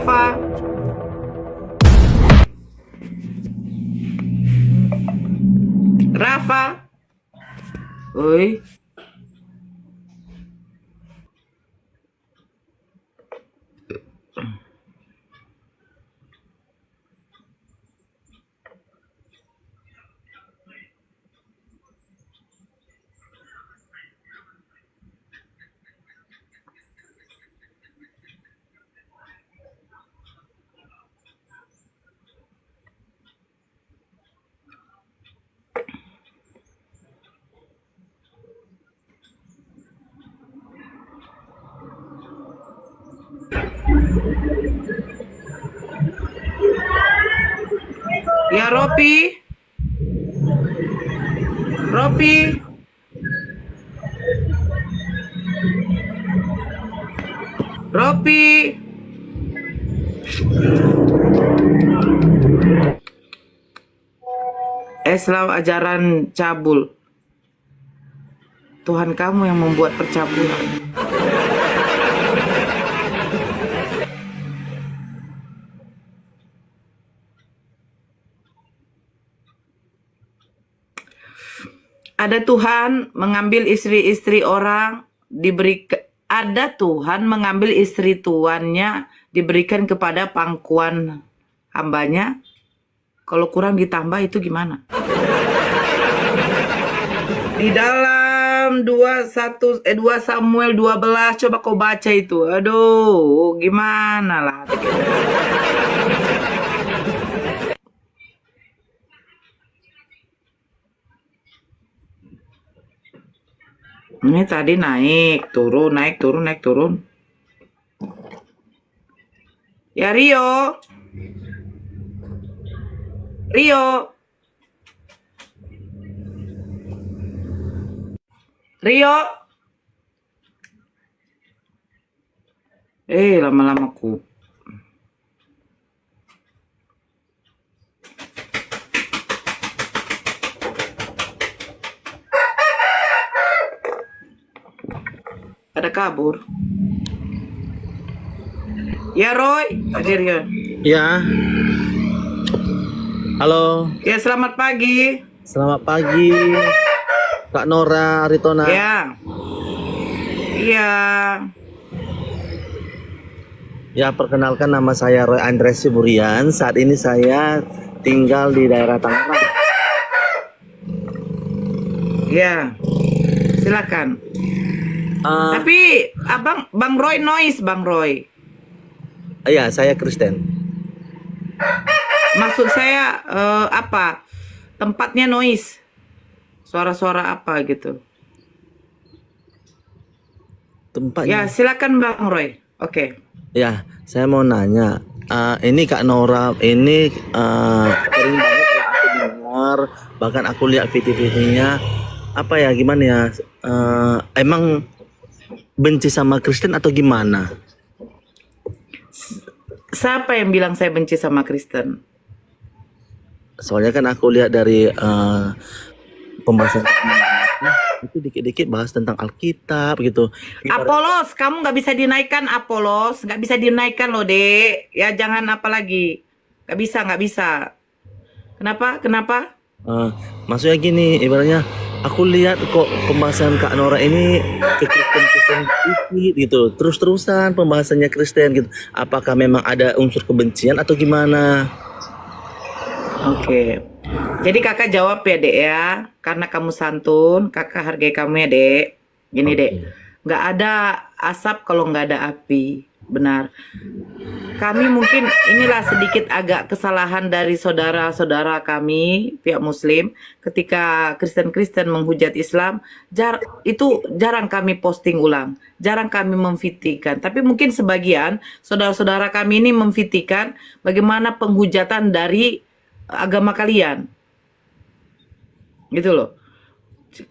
Rafa. Rafa. Oi. Ya Ropi. Ropi. Ropi. Islam ajaran cabul. Tuhan kamu yang membuat percabulan. Ada Tuhan mengambil istri-istri orang, ada Tuhan mengambil istri tuannya, diberikan kepada pangkuan hambanya. Kalau kurang ditambah itu gimana? Di dalam 2 Samuel 12, coba kau baca itu. Aduh, gimana lah. Ini tadi naik, turun, naik, turun, naik, turun. Ya Rio. Rio. Rio. Lama-lama ku. Ada kabur. Ya Roy, hadir ya. Ya. Halo. Ya selamat pagi. Selamat pagi. Kak Nora Aritona. Ya. Iya. Ya, perkenalkan nama saya Roy Andres Siburian. Saat ini saya tinggal di daerah Tangerang. Ya. Silakan. Tapi Bang Roy noise, Bang Roy. Iya, saya Kristen. Maksud saya apa? Tempatnya noise. Suara-suara apa gitu. Tempatnya. Ya, silakan Bang Roy. Oke. Ya, saya mau nanya. Ini Kak Nora, ini sering banget ya aku dengar, bahkan aku lihat video-videonya. Apa ya, gimana ya? Emang benci sama Kristen atau gimana? Siapa yang bilang saya benci sama Kristen? Soalnya kan aku lihat dari pembahasan itu dikit-dikit bahas tentang Alkitab gitu. Apolos, kamu nggak bisa dinaikkan Apolos, nggak bisa dinaikkan loh dek. Ya jangan apa lagi, nggak bisa. Kenapa? Maksudnya gini, ibaratnya aku lihat kok pembahasan Kak Nora ini ke Kristen dikit gitu, terus-terusan pembahasannya Kristen gitu. Apakah memang ada unsur kebencian atau gimana? Oke. Jadi kakak jawab ya dek ya, karena kamu santun, kakak hargai kamu ya dek. Gini dek, nggak ada asap kalau nggak ada api, benar. Kami mungkin inilah sedikit agak kesalahan dari saudara-saudara kami pihak Muslim ketika Kristen-Kristen menghujat Islam, itu jarang kami posting ulang, jarang kami memfitikan. Tapi mungkin sebagian saudara-saudara kami ini memfitikan bagaimana penghujatan dari agama kalian. Gitu loh.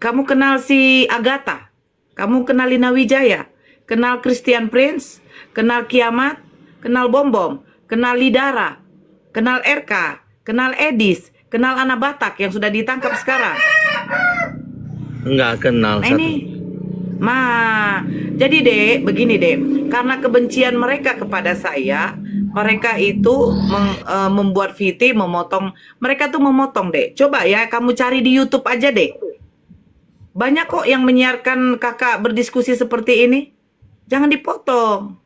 Kamu kenal si Agatha, kamu kenal Lina Wijaya, kenal Christian Prince, kenal Kiamat, kenal Bom, kenal Lidara, kenal RK, kenal Edis, kenal Ana Batak yang sudah ditangkap sekarang. Enggak kenal. Nah ini, jadi dek, begini dek, karena kebencian mereka kepada saya, mereka itu membuat VT, memotong. Mereka tuh memotong, Dek. Coba ya, kamu cari di YouTube aja, Dek. Banyak kok yang menyiarkan kakak berdiskusi seperti ini. Jangan dipotong.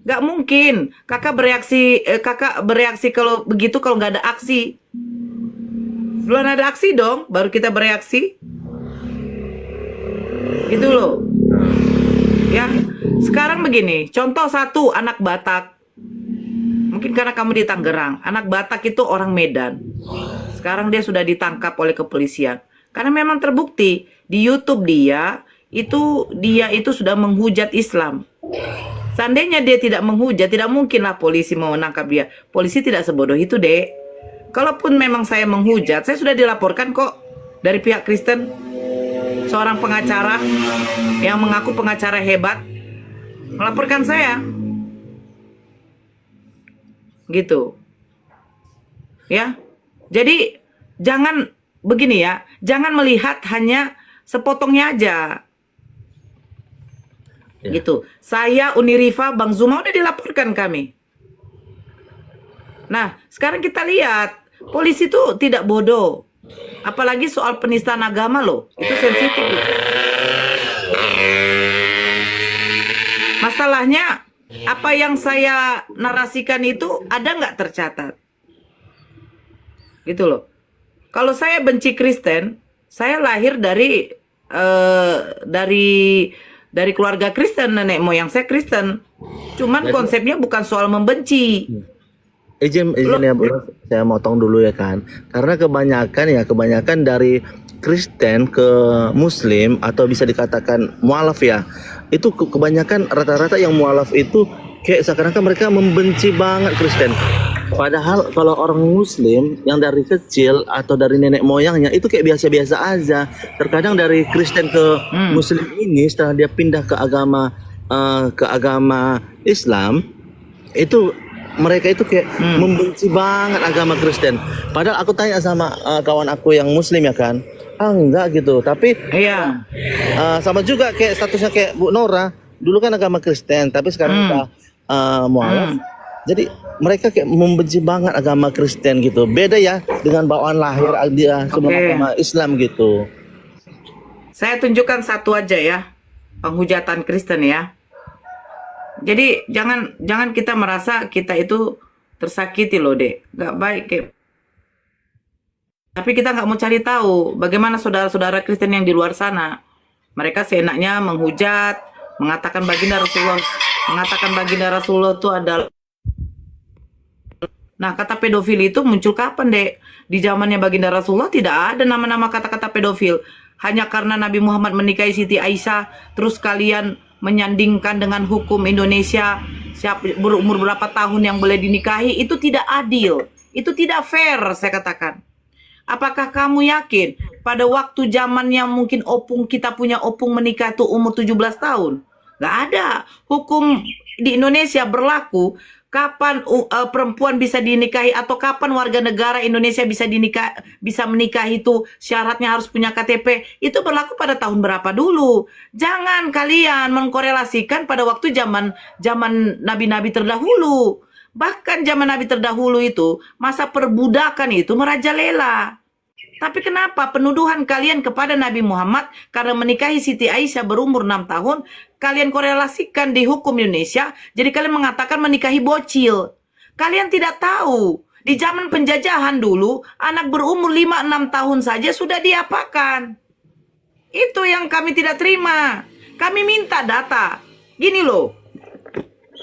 Gak mungkin kakak bereaksi kalau begitu, kalau nggak ada aksi. Belum ada aksi dong, baru kita bereaksi. Gitu loh. Ya, sekarang begini, contoh satu, anak Batak. Mungkin karena kamu di Tangerang, anak Batak itu orang Medan. Sekarang dia sudah ditangkap oleh kepolisian. Karena memang terbukti di YouTube dia itu sudah menghujat Islam. Seandainya dia tidak menghujat, tidak mungkinlah polisi mau menangkap dia. Polisi tidak sebodoh itu, Dek. Kalaupun memang saya menghujat, saya sudah dilaporkan kok dari pihak Kristen. Seorang pengacara yang mengaku pengacara hebat melaporkan saya. Gitu. Ya. Jadi jangan begini ya, jangan melihat hanya sepotongnya aja. Ya. Gitu. Saya, Unirifa, Bang Zuma udah dilaporkan kami. Nah, sekarang kita lihat polisi itu tidak bodoh. Apalagi soal penistaan agama loh, itu sensitif loh. Masalahnya apa yang saya narasikan itu ada nggak tercatat, gitu loh. Kalau saya benci Kristen, saya lahir dari keluarga Kristen, nenek moyang saya Kristen. Cuman konsepnya bukan soal membenci. Izin ya Bu, saya motong dulu ya kan. Karena kebanyakan dari Kristen ke Muslim atau bisa dikatakan mualaf ya. Itu kebanyakan rata-rata yang mualaf itu kayak seakan-akan mereka membenci banget Kristen. Padahal kalau orang Muslim yang dari kecil atau dari nenek moyangnya itu kayak biasa-biasa aja. Terkadang dari Kristen ke Muslim ini setelah dia pindah ke agama Islam itu mereka itu kayak membenci banget agama Kristen. Padahal aku tanya sama kawan aku yang Muslim ya kan, enggak gitu. Tapi Iya. sama juga kayak statusnya kayak Bu Nora. Dulu kan agama Kristen, tapi sekarang udah mualaf. Jadi mereka kayak membenci banget agama Kristen gitu. Beda ya dengan bawaan lahir dia sebelum agama Islam gitu. Saya tunjukkan satu aja ya, penghujatan Kristen ya. Jadi jangan kita merasa kita itu tersakiti loh, Dek. Gak baik kayak. Tapi kita nggak mau cari tahu bagaimana saudara-saudara Kristen yang di luar sana. Mereka seenaknya menghujat, mengatakan baginda Rasulullah itu adalah. Nah, kata pedofil itu muncul kapan, Dek? Di zamannya baginda Rasulullah tidak ada nama-nama kata-kata pedofil. Hanya karena Nabi Muhammad menikahi Siti Aisyah, terus kalian menyandingkan dengan hukum Indonesia berumur berapa tahun yang boleh dinikahi, itu tidak adil. Itu tidak fair, saya katakan. Apakah kamu yakin pada waktu zamannya mungkin kita punya opung menikah itu umur 17 tahun? Gak ada. Hukum di Indonesia berlaku kapan perempuan bisa dinikahi atau kapan warga negara Indonesia bisa menikah itu syaratnya harus punya KTP. Itu berlaku pada tahun berapa dulu. Jangan kalian mengkorelasikan pada waktu zaman nabi-nabi terdahulu. Bahkan zaman nabi terdahulu itu masa perbudakan itu merajalela. Tapi kenapa penuduhan kalian kepada Nabi Muhammad karena menikahi Siti Aisyah berumur 6 tahun, kalian korelasikan di hukum Indonesia, jadi kalian mengatakan menikahi bocil. Kalian tidak tahu, di zaman penjajahan dulu, anak berumur 5-6 tahun saja sudah diapakan. Itu yang kami tidak terima. Kami minta data. Gini loh,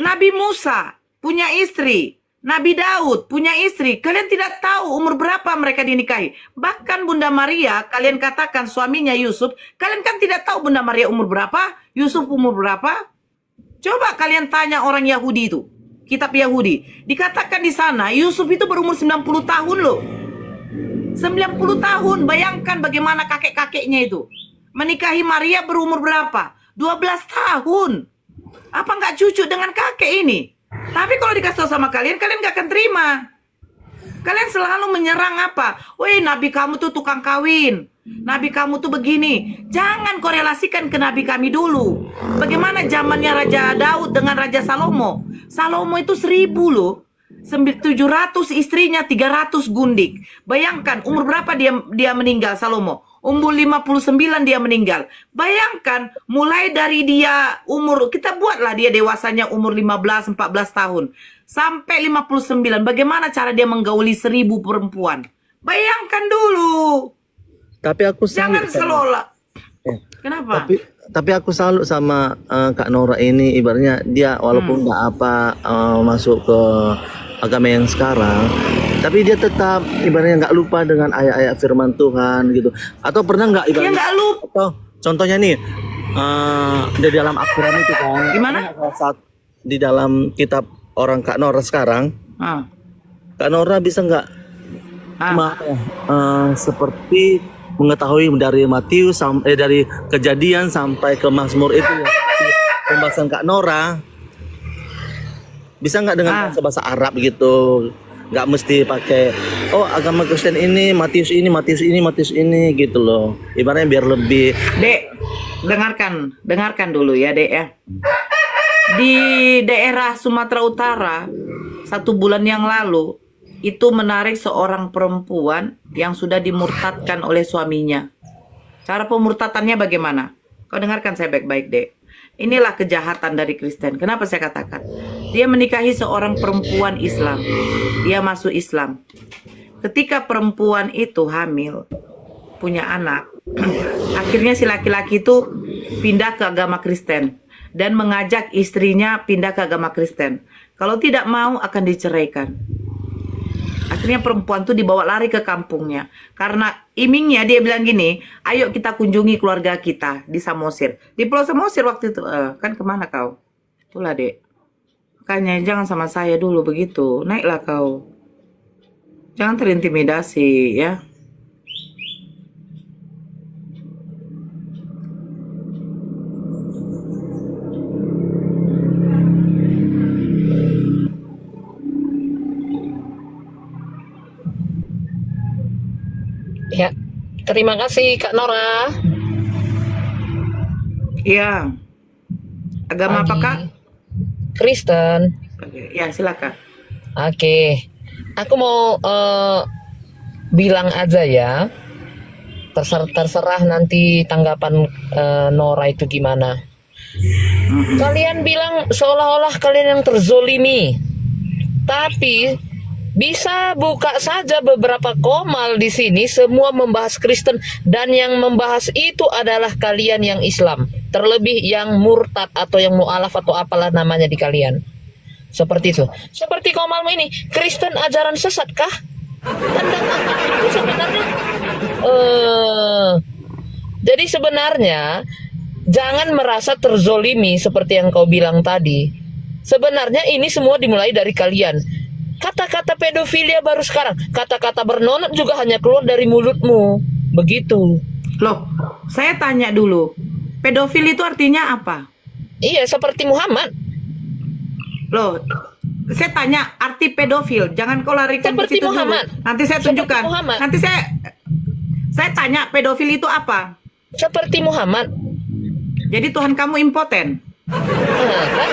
Nabi Musa punya istri, Nabi Daud punya istri. Kalian tidak tahu umur berapa mereka dinikahi. Bahkan Bunda Maria, kalian katakan suaminya Yusuf. Kalian kan tidak tahu Bunda Maria umur berapa, Yusuf umur berapa. Coba kalian tanya orang Yahudi itu. Kitab Yahudi. Dikatakan di sana Yusuf itu berumur 90 tahun loh. 90 tahun. Bayangkan bagaimana kakek-kakeknya itu. Menikahi Maria berumur berapa? 12 tahun. Apa nggak cucu dengan kakek ini? Tapi kalau dikasih tahu sama kalian gak akan terima. Kalian selalu menyerang apa? Woi, nabi kamu tuh tukang kawin. Nabi kamu tuh begini. Jangan korelasikan ke nabi kami dulu. Bagaimana zamannya Raja Daud dengan Raja Salomo? Salomo itu 1000 loh. 700 istrinya, 300 gundik. Bayangkan umur berapa dia meninggal Salomo? Umur 59 dia meninggal. Bayangkan mulai dari dia umur, kita buatlah dia dewasanya umur 15-14 tahun. Sampai 59, bagaimana cara dia menggauli 1000 perempuan? Bayangkan dulu. Tapi aku Jangan salut sama, selola. eh, Kenapa? tapi aku salut sama Kak Nora ini, ibaratnya dia walaupun nggak masuk ke agama yang sekarang, tapi dia tetap ibaratnya nggak lupa dengan ayat-ayat firman Tuhan gitu. Atau pernah nggak Dia ibaratnya, nggak lupa. atau contohnya nih di dalam Al-Quran itu kan, Gimana? di dalam kitab orang Kak Nora sekarang, Ah, Kak Nora bisa nggak ah. seperti mengetahui dari Matius dari Kejadian sampai ke Mazmur itu ya, pembahasan Kak Nora bisa nggak dengan bahasa Arab gitu, nggak mesti pakai agama Kristen ini Matius ini Matius ini Matius ini gitu loh, ibaratnya biar lebih. Dek, dengarkan dulu ya, Dek ya. Di daerah Sumatera Utara, 1 bulan yang lalu, itu menarik seorang perempuan yang sudah dimurtadkan oleh suaminya. Cara pemurtadannya bagaimana? Kau dengarkan saya baik-baik, Dek. Inilah kejahatan dari Kristen. Kenapa saya katakan? Dia menikahi seorang perempuan Islam. Dia masuk Islam. Ketika perempuan itu hamil, punya anak, akhirnya si laki-laki itu pindah ke agama Kristen dan mengajak istrinya pindah ke agama Kristen. Kalau tidak mau akan diceraikan. Akhirnya perempuan tuh dibawa lari ke kampungnya. Karena imingnya dia bilang gini, ayo kita kunjungi keluarga kita di Samosir. Di Pulau Samosir waktu itu, kan kemana kau? Itulah, Dek. Makanya jangan sama saya dulu begitu. Naiklah kau. Jangan terintimidasi ya. Ya, terima kasih Kak Nora. Iya. Agama apa, Kak? Kristen. Ya, silakan. Oke. Aku mau bilang aja ya. Terserah nanti tanggapan Nora itu gimana. Kalian bilang seolah-olah kalian yang terzolimi. Tapi bisa buka saja beberapa komal di sini, semua membahas Kristen dan yang membahas itu adalah kalian yang Islam, terlebih yang murtad atau yang mu'alaf atau apalah namanya di kalian. Seperti itu. Seperti komalmu ini, Kristen ajaran sesat kah? Anda itu sebenarnya jadi sebenarnya jangan merasa terzolimi seperti yang kau bilang tadi. Sebenarnya ini semua dimulai dari kalian. Kata-kata pedofilia baru sekarang. Kata-kata bernonot juga hanya keluar dari mulutmu. Begitu. Loh, saya tanya dulu. Pedofil itu artinya apa? Iya, seperti Muhammad. Loh, saya tanya arti pedofil. Jangan kau larikan ke Seperti situ dulu. Muhammad. Nanti saya Seperti tunjukkan. Muhammad. Nanti saya tanya pedofil itu apa? Seperti Muhammad. Jadi Tuhan kamu impoten. Nah, kan?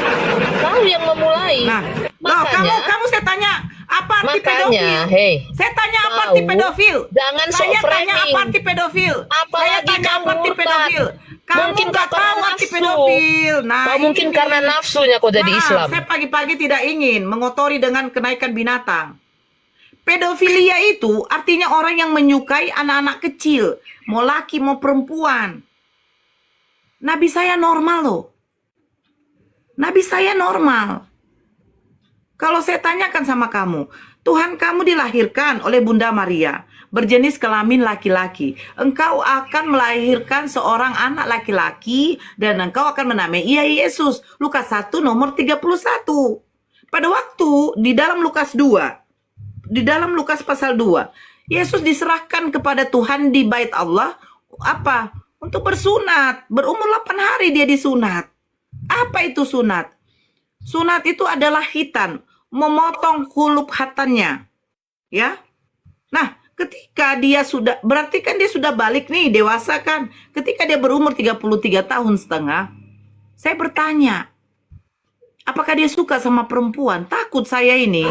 Kau yang memulai. Nah, loh, kamu saya tanya apa arti pedofil? Makanya, hei. Saya tanya apa arti Kau pedofil? jangan sok Saya tanya framing. apa arti pedofil? Saya Apalagi tanya kamu apa arti murtad. pedofil? Kamu Mungkin nggak kau karena tahu arti nafsu. pedofil. Nah, Kau mungkin ini. karena nafsunya kau jadi Maaf, Islam. saya pagi-pagi tidak ingin mengotori dengan kenaikan binatang. Pedofilia itu artinya orang yang menyukai anak-anak kecil, mau laki mau perempuan. Nabi saya normal loh. Nabi saya normal. Kalau saya tanyakan sama kamu, Tuhan kamu dilahirkan oleh Bunda Maria, berjenis kelamin laki-laki. Engkau akan melahirkan seorang anak laki-laki dan engkau akan menamai ia Yesus. Lukas 1 nomor 31. Pada waktu di dalam Lukas 2, di dalam Lukas pasal 2, Yesus diserahkan kepada Tuhan di bait Allah apa? Untuk bersunat. Berumur 8 hari dia disunat. Apa itu sunat? Sunat itu adalah khitan, memotong hulup khatannya. Ya. Nah, ketika dia sudah, berarti kan dia sudah balik nih, dewasa kan. Ketika dia berumur 33 tahun setengah, saya bertanya, Apakah dia suka sama perempuan? Takut saya ini.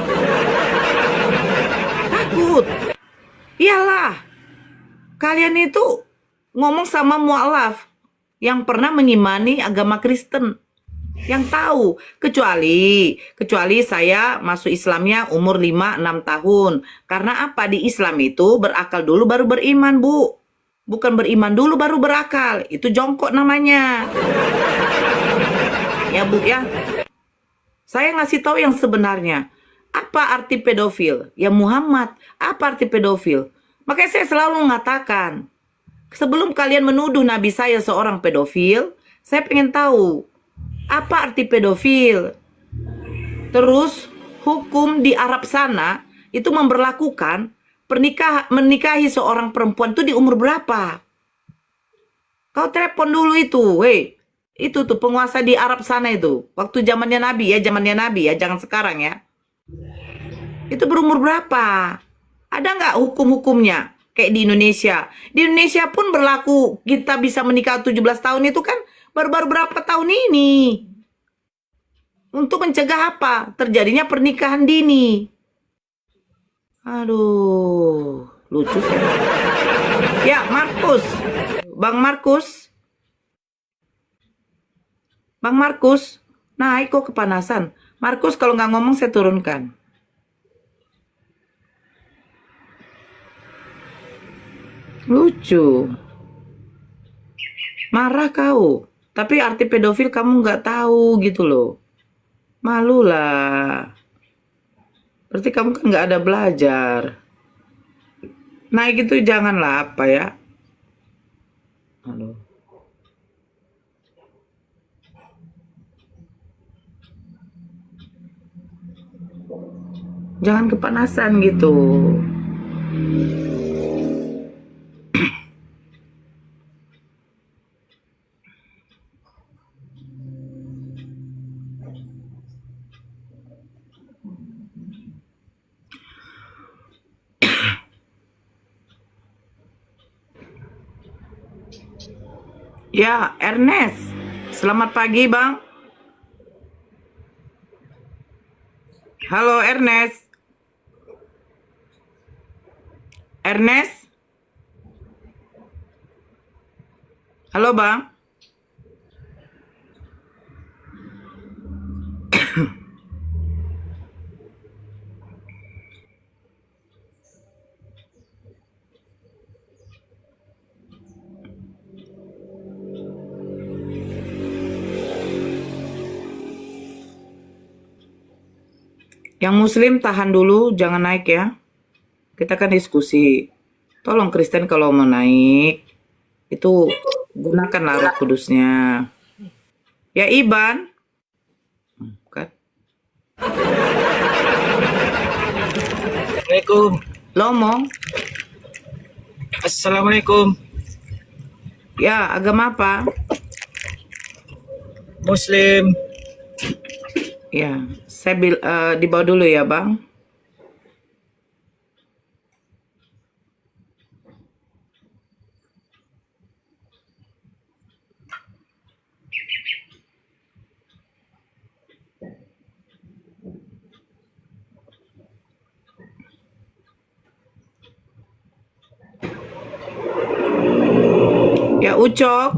Takut. Iyalah. Kalian itu ngomong sama mualaf yang pernah mengimani agama Kristen. Yang tahu, kecuali saya masuk Islamnya umur 5-6 tahun. Karena apa? Di Islam itu berakal dulu baru beriman, Bu. Bukan beriman dulu baru berakal. Itu jongkok namanya. Ya, Bu ya. Saya ngasih tahu yang sebenarnya. Apa arti pedofil? Ya Muhammad, apa arti pedofil? Makanya saya selalu mengatakan, sebelum kalian menuduh Nabi saya seorang pedofil, saya pengen tahu apa arti pedofil. Terus hukum di Arab sana itu memberlakukan menikahi seorang perempuan itu di umur berapa? Kau telepon dulu itu, weh. Itu tuh penguasa di Arab sana itu. Waktu zamannya Nabi ya, jangan sekarang ya. Itu berumur berapa? Ada nggak hukum-hukumnya? Kayak di Indonesia. Di Indonesia pun berlaku kita bisa menikah 17 tahun itu kan baru-baru berapa tahun ini. Untuk mencegah apa? Terjadinya pernikahan dini. Aduh, lucu sih. Ya, Markus. Bang Markus. Bang Markus. Naik kok kepanasan. Markus kalau nggak ngomong saya turunkan. Lucu. Marah kau. Tapi arti pedofil kamu nggak tahu gitu loh. Malu lah. Berarti kamu kan nggak ada belajar. Naik itu janganlah apa ya. Aduh. Jangan kepanasan gitu. Ya, Ernest. Selamat pagi, Bang. Halo, Ernest. Ernest? Halo, Bang. Yang Muslim tahan dulu, jangan naik ya. Kita kan diskusi. Tolong Kristen kalau mau naik, itu gunakanlah Roh Kudusnya. Ya Iban. Kan? Assalamualaikum. Lomong. Assalamualaikum. Ya, agama apa? Muslim. Ya, saya dibawa dulu ya, Bang. Ya, Ucok.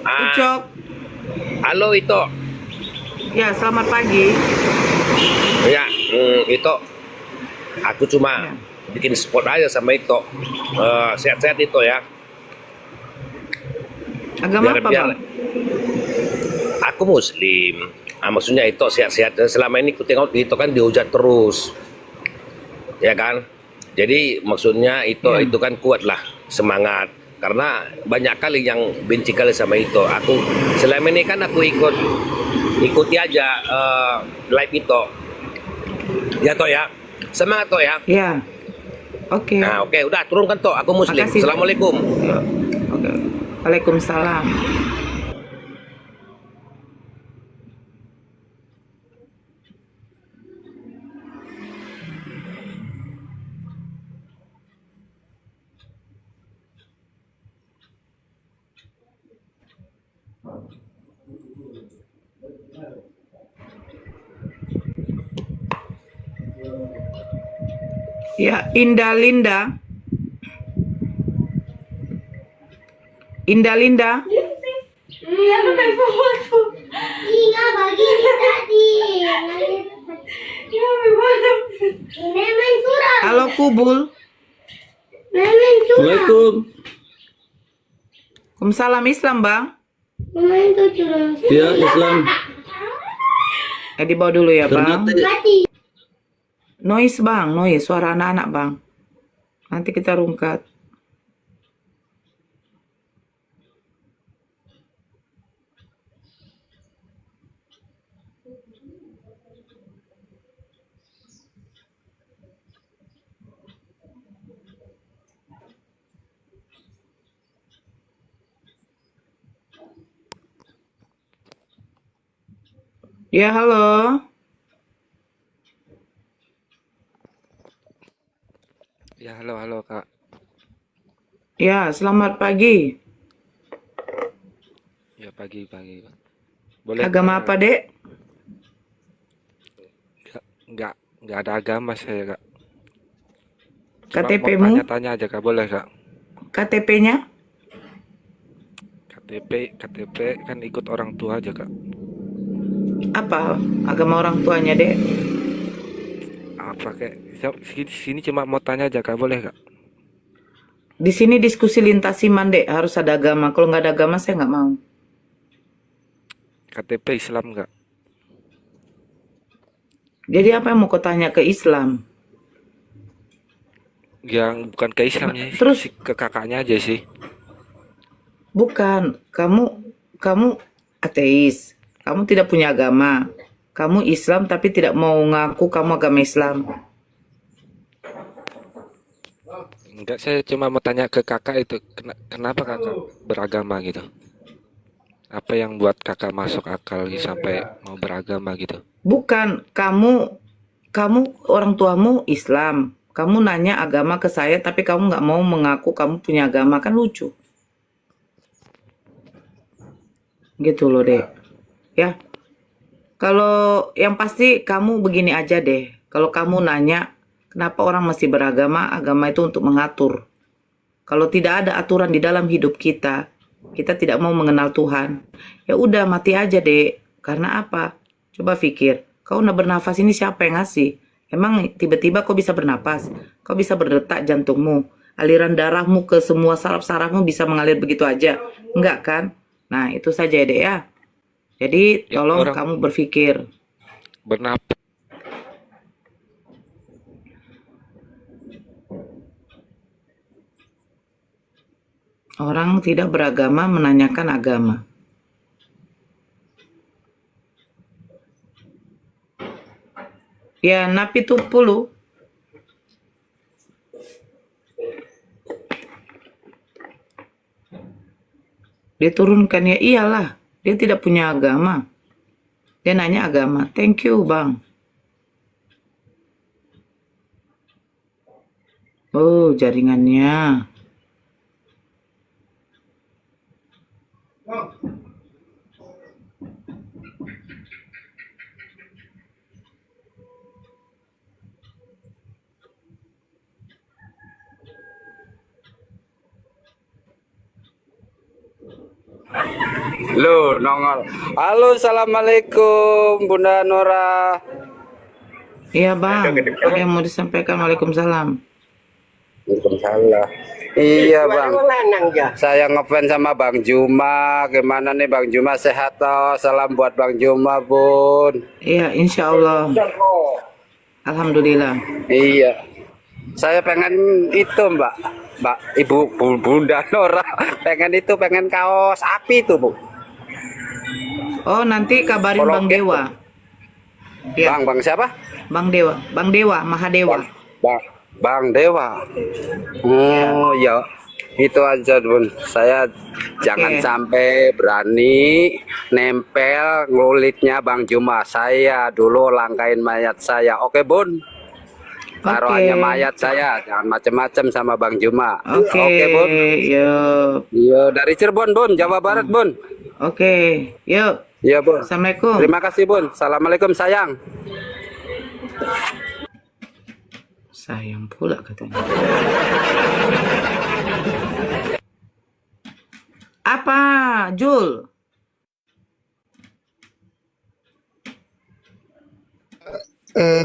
Ucok. Halo Ito. Ya, selamat pagi. Ya, Ito. Aku cuma Ya. bikin spot aja sama Ito. Sehat-sehat Ito ya. Agama apa, Bang? Aku Muslim. Maksudnya Ito sehat-sehat. Selama ini aku tengok Ito kan dihujat terus. Ya kan? Jadi maksudnya Ito Ya. itu kan kuat lah semangat. Karena banyak kali yang benci kali sama Ito. Aku selama ini kan aku ikuti aja live Ito. Ya Tok ya. Semangat Tok ya. Ya. Oke. Nah, oke, udah turunkan Tok. Aku Muslim. Makasih. Assalamualaikum. Ya. Oke. Waalaikumsalam. Ya, Indah Linda. Indah Linda. Iya, foto. Iya, begini tadi. Iya, gimana? Ini main surat. Halo Kubul. Main surat. Waalaikumsalam Islam, Bang. Main tuh curang. Ya, Islam. Dibawa dulu ya, Bang. Mati. Noise, Bang. Noise, suara anak-anak, Bang. Nanti kita rungkat. Ya, halo. Ya, halo Kak. Ya, selamat pagi. Ya, pagi. Boleh Agama apa, Dek? nggak ada agama saya, Kak. Cuma mau KTP-mu? tanya-tanya aja, Kak. Boleh, Kak? KTP-nya? KTP kan ikut orang tua aja, Kak. Apa agama orang tuanya, Dek? Apa kayak sini cuma mau tanya aja, Kak. Boleh, Kak? Di sini diskusi lintas iman, Dek. Harus ada agama. Kalau nggak ada agama, saya nggak mau. KTP Islam, Kak. Jadi apa yang mau kau tanya ke Islam? Yang bukan ke Islamnya, Terus? ke kakaknya aja sih. Bukan. Kamu ateis. Kamu tidak punya agama. Kamu Islam tapi tidak mau ngaku kamu agama Islam. Enggak, saya cuma mau tanya ke kakak itu, kenapa kakak beragama gitu? Apa yang buat kakak masuk akal gitu sampai mau beragama gitu? Bukan. Kamu orang tuamu Islam. Kamu nanya agama ke saya tapi kamu nggak mau mengaku kamu punya agama. Kan lucu. Gitu loh, Dek. Ya. Kalau yang pasti kamu begini aja deh. Kalau kamu nanya kenapa orang mesti beragama, agama itu untuk mengatur. Kalau tidak ada aturan di dalam hidup kita, kita tidak mau mengenal Tuhan. Ya udah mati aja, Dek. Karena apa? Coba pikir, kau nak bernafas ini siapa yang ngasih? Emang tiba-tiba kau bisa bernafas? Kau bisa berdetak jantungmu? Aliran darahmu ke semua saraf-sarafmu bisa mengalir begitu aja? Enggak kan? Nah, itu saja ya, Dek ya. Jadi Ya, tolong orang kamu berpikir. bernapas. Orang tidak beragama menanyakan agama. Ya, napi tupulu. Diturunkan ya iyalah. Dia tidak punya agama. Dia nanya agama. Thank you, Bang. Oh, jaringannya. Lu nongol. Halo, assalamualaikum Bunda Nora. Iya, Bang. Apa yang mau disampaikan? Waalaikumsalam. Waalaikumsalam. Iya Bang, saya ngefans sama Bang Juma. Gimana nih Bang Juma, sehat toh? Salam buat Bang Juma Bun. Iya, insya Allah. Alhamdulillah. Iya, saya pengen itu Mbak Ibu Bunda Nora. Pengen kaos api itu Bu. Oh, nanti kabarin Kalau Bang gitu. Dewa. Ya, Bang siapa? Bang Dewa, Mahadewa. Bang Dewa. Oh ya, itu aja Bun. Saya jangan sampai berani nempel ngulitnya Bang Juma. Saya dulu langkain mayat saya. Oke Bun. Taruhannya mayat saya, jangan macem-macem sama Bang Juma. Oke, Oke Bun. yuk. Iya, dari Cirebon Bun, Jawa Barat Bun. Oke, yuk. Iya Bun. Assalamualaikum. Terima kasih Bun. Assalamualaikum sayang. Sayang pula katanya. Apa, Jul?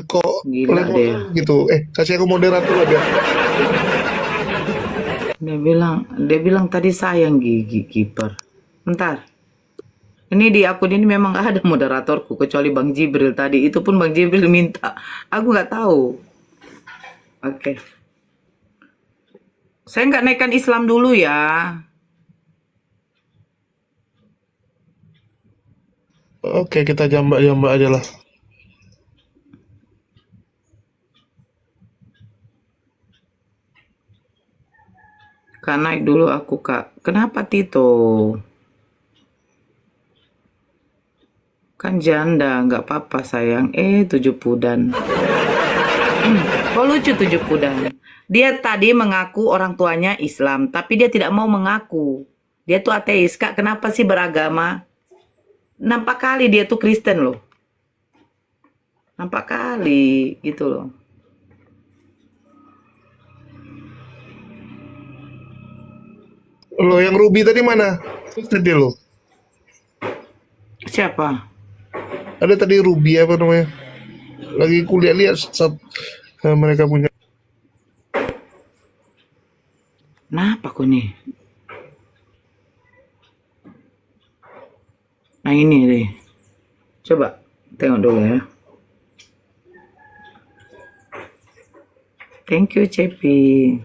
Kok Gila lemot dia. gitu? Kasih aku moderator lah biar. Dia bilang tadi sayang gigi kiper. Bentar. Ini di akun ini memang gak ada moderatorku kecuali Bang Jibril tadi. Itu pun Bang Jibril minta. Aku nggak tahu. Oke. Saya nggak naikkan Islam dulu ya. Oke, kita jambak-jambak aja lah. Kak naik dulu aku kak. Kenapa Tito? Kan janda, nggak apa-apa sayang. 7 pudan. Kok lucu 7 pudan? Dia tadi mengaku orang tuanya Islam, tapi dia tidak mau mengaku. Dia tuh ateis. Kak, kenapa sih beragama? Nampak kali dia tuh Kristen loh. Nampak kali gitu loh. Lo yang Ruby tadi mana? Tadi lo. Siapa? Ada tadi Ruby apa namanya? Lagi kuliah lihat saat mereka punya. Kenapa kok nih? Nah ini deh. Coba tengok dulu ya. Thank you, Cepi.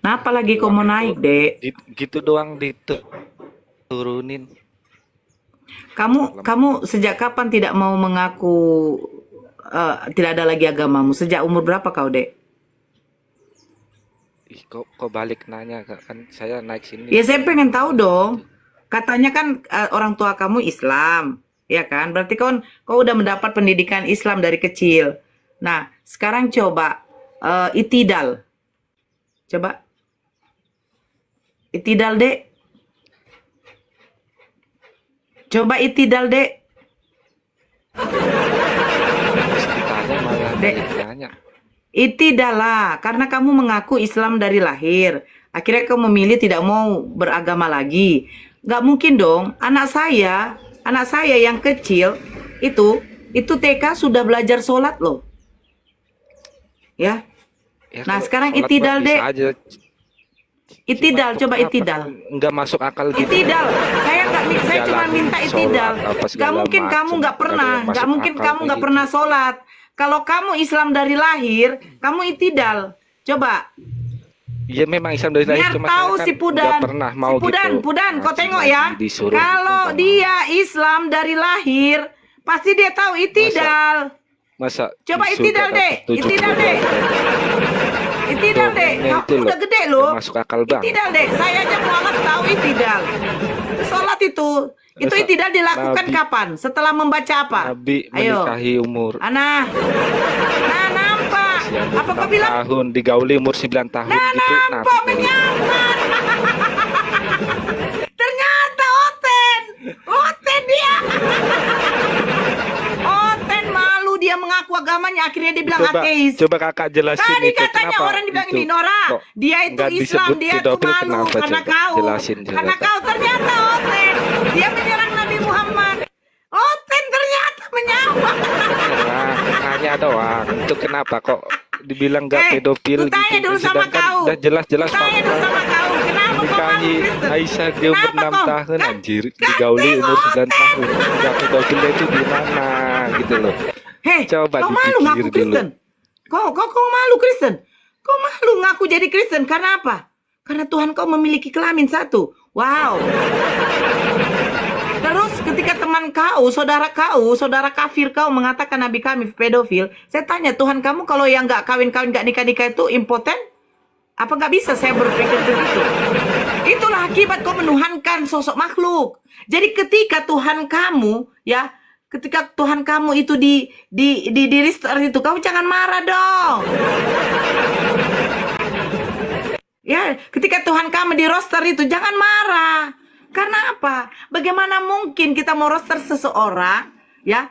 Nah, apalagi kau mau naik, Dek? Gitu doang diturunin. Kamu sejak kapan tidak mau mengaku tidak ada lagi agamamu? Sejak umur berapa kau, Dek? Ih, kok balik nanya, Kak? Kan saya naik sini. Ya saya pengen tahu dong. Katanya kan orang tua kamu Islam, ya kan? Berarti kau udah mendapat pendidikan Islam dari kecil. Nah, sekarang coba itidal. Coba itidal, Dek. Coba itidal, Dek. Ditanya malah Dek. ditanya. Itidal lah, karena kamu mengaku Islam dari lahir. Akhirnya kamu memilih tidak mau beragama lagi. Nggak mungkin dong, anak saya yang kecil itu TK sudah belajar sholat loh. Ya. Ya, Nah, kalau sekarang sholat itidal, mah bisa Dek. aja. Itidal, coba Kenapa? itidal. Nggak masuk akal gitu. Itidal, saya cuma Jalanin minta sholat, itidal. apa Gak segala mungkin kamu macem. nggak pernah, Nggak nggak masuk mungkin akal kamu kayak nggak gitu. pernah sholat. Kalau kamu Islam dari lahir, kamu itidal. Coba. Iya memang Islam dari lahir, Biar cuma tahu saya kan si Pudan. nggak pernah mau Si Pudan, gitu. Pudan, kau Ngaji tengok lagi, ya. disuruh Kalau gitu, dia Islam dari lahir, pasti dia tahu itidal. masa Coba di itidal, surga Dek. dapat 7 Itidal, Dek. Itidal, Dek. Doanya itu Kamu loh, udah gede nggak loh. masuk akal bang. Itidal, Dek. Saya aja mualaf tahu itidal. Sholat itu Masa itidal dilakukan Nabi- kapan? Setelah membaca apa? Nabi Ayo. menikahi umur Nah, nampak. usia Apa kau 6 bilang? tahun, digauli umur 9 tahun Nah, gitu. nampak menyamar. Ternyata Oten dia. Oten malu dia mengaku agamanya, akhirnya dia bilang ateis. Coba kakak jelasin Tadi itu katanya kenapa orang dibilang itu ini Nora, kok dia itu nggak Islam, disebut dia itu pedofil, malu kenapa? karena Coba kau, jelasin, karena coba. kau ternyata Oten, dia menyerang Nabi Muhammad. Oten ternyata menyamar. Nah, nanya doang itu kenapa kok dibilang nggak pedofil ku tanya gitu, dulu sama sedangkan kau. udah jelas-jelas Ku tanya dulu fakta. sama kau, kenapa kau malu Nikahi Kristen? Aisyah di umur Kenapa 6 kau? tahun Kan- anjir, kan digauli umur tengok, 9 tahun. Nggak pedofilnya itu di mana gitu loh. Hei, Coba kau malu dipikir ngaku dulu. Kristen? Kau malu Kristen? Kau malu ngaku jadi Kristen karena apa? Karena Tuhan kau memiliki kelamin satu. Wow. Terus ketika teman kau, saudara kafir kau mengatakan Nabi kami pedofil, saya tanya Tuhan kamu kalau yang nggak kawin-kawin nggak nikah-nikah itu impoten? Apa nggak bisa saya berpikir begitu? Itulah akibat kau menuhankan sosok makhluk. Jadi ketika Tuhan kamu itu di restart itu, kamu jangan marah dong. Ya, ketika Tuhan kamu di roster itu jangan marah. Karena apa? Bagaimana mungkin kita mau roster seseorang, ya,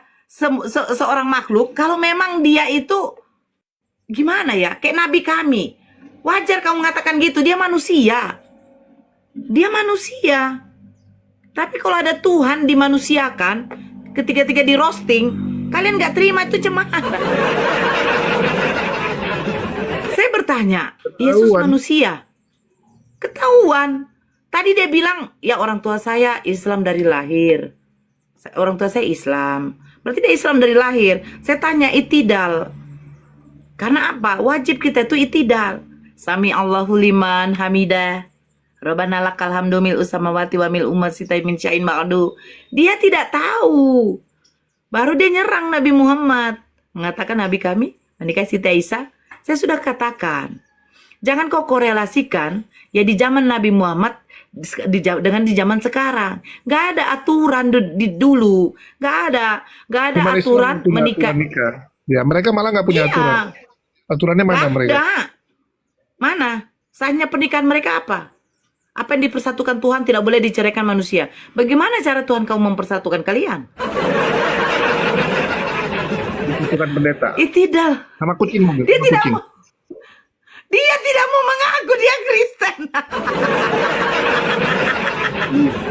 seorang makhluk kalau memang dia itu gimana ya, kayak nabi kami. Wajar kamu mengatakan gitu, dia manusia. Dia manusia. Tapi kalau ada Tuhan dimanusiakan, ketika di roasting, kalian nggak terima itu cemana? Saya bertanya, Yesus manusia. Ketahuan. Tadi dia bilang, ya orang tua saya Islam dari lahir. Orang tua saya Islam. Berarti dia Islam dari lahir. Saya tanya, itidal. Karena apa? Wajib kita itu itidal. Sami Allahu liman hamidah. Rabbana lakal hamdu mil usamawati wa mil umat sitai min sya'in ma'adu. Dia tidak tahu. Baru dia nyerang Nabi Muhammad. Mengatakan Nabi kami menikahi Siti Aisyah. Saya sudah katakan. Jangan kau korelasikan ya di zaman Nabi Muhammad dengan di zaman sekarang. Gak ada aturan dulu. Gak ada Cuma Islam aturan punya menikah. aturan nikah. Ya, mereka malah nggak punya Iya. aturan. Aturannya mana Gak mereka? ada. Mana? Sahnya pernikahan mereka apa? Apa yang dipersatukan Tuhan tidak boleh diceraikan manusia. Bagaimana cara Tuhan kamu mempersatukan kalian? Bukan pendeta. Tidak. Sama kucing mobil. Dia Sama tidak kucing. mau. Dia tidak mau mengaku dia Kristen.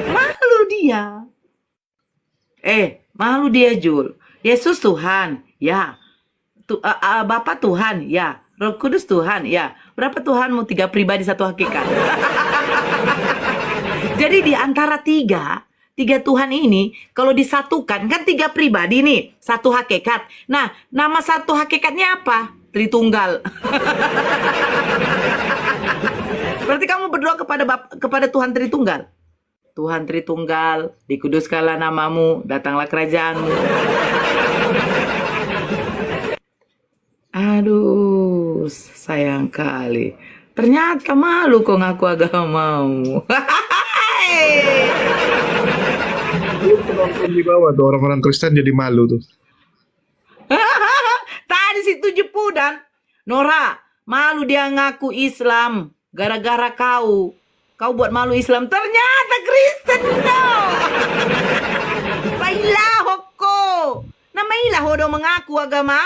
Malu dia. Malu dia, Jul. Yesus Tuhan, ya. Bapa Tuhan, ya. Roh Kudus Tuhan, ya. Berapa Tuhanmu? 3 pribadi, 1 hakikat. Jadi di antara tiga Tuhan ini, kalau disatukan, kan 3 pribadi nih, 1 hakikat. Nah, nama 1 hakikatnya apa? Tritunggal. Berarti kamu berdoa kepada Tuhan Tritunggal. Tuhan Tritunggal, dikuduskanlah namamu, datanglah kerajaanmu. Aduh, sayang kali. Ternyata malu kok ngaku agamamu. Penonton di bawah tuh orang-orang Kristen jadi malu tuh. Tadi si 7 dan Nora, malu dia ngaku Islam gara-gara kau. Kau buat malu Islam, ternyata Kristen dong. Baiklah hoko. Namailah hodo mengaku agama.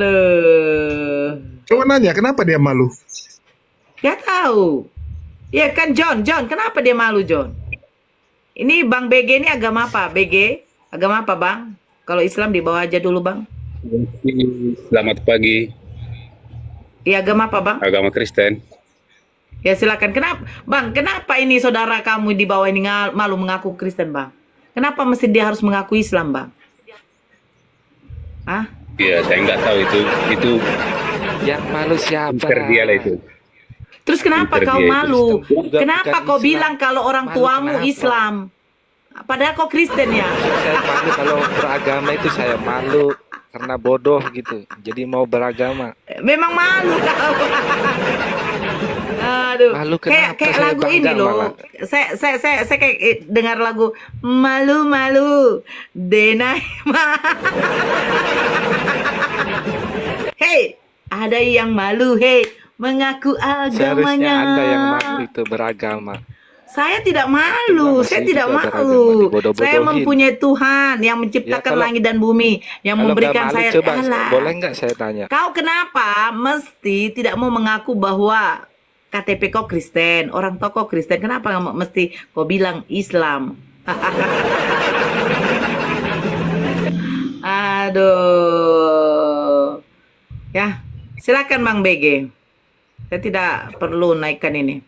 Aduh. Coba nanya, kenapa dia malu? Ya tahu. Ya kan John, kenapa dia malu John? Ini Bang BG ini agama apa? BG? Agama apa Bang? Kalau Islam di bawah aja dulu Bang. Selamat pagi, Iya agama apa Bang? agama Kristen. Ya silakan. Kenapa Bang? Kenapa ini saudara kamu di bawah ini malu mengaku Kristen Bang? Kenapa mesti dia harus mengaku Islam Bang? Hah? Ya, saya nggak tahu itu Yang malu siapa? pinter dia lah itu. Terus kenapa Pinter kau dia itu. malu? Bukan Kenapa kau Islam. bilang kalau orang Malu tuamu kenapa? Islam? Padahal kau Kristen ya? Saya malu kalau beragama itu saya malu karena bodoh gitu. Jadi mau beragama. Memang malu kau. Aduh. Malu Kayak kenapa? Saya lagu ini bangga loh. malah. Saya kayak dengar lagu malu-malu denai. Hei, ada yang malu, hei, mengaku Seharusnya agamanya. Anda yang malu itu beragama. Saya tidak malu, Masih saya tidak juga malu. beragama, dibodoh-bodohin. Saya mempunyai Tuhan yang menciptakan Ya, kalau- langit dan bumi, yang Kalau nggak memberikan malu, saya. coba Alah. boleh nggak saya tanya? Kau kenapa mesti tidak mau mengaku bahwa KTP kau Kristen, orang tua kau Kristen? Kenapa nggak mesti kau bilang Islam? Aduh. Ya, silakan Bang BG. Saya tidak perlu naikkan ini.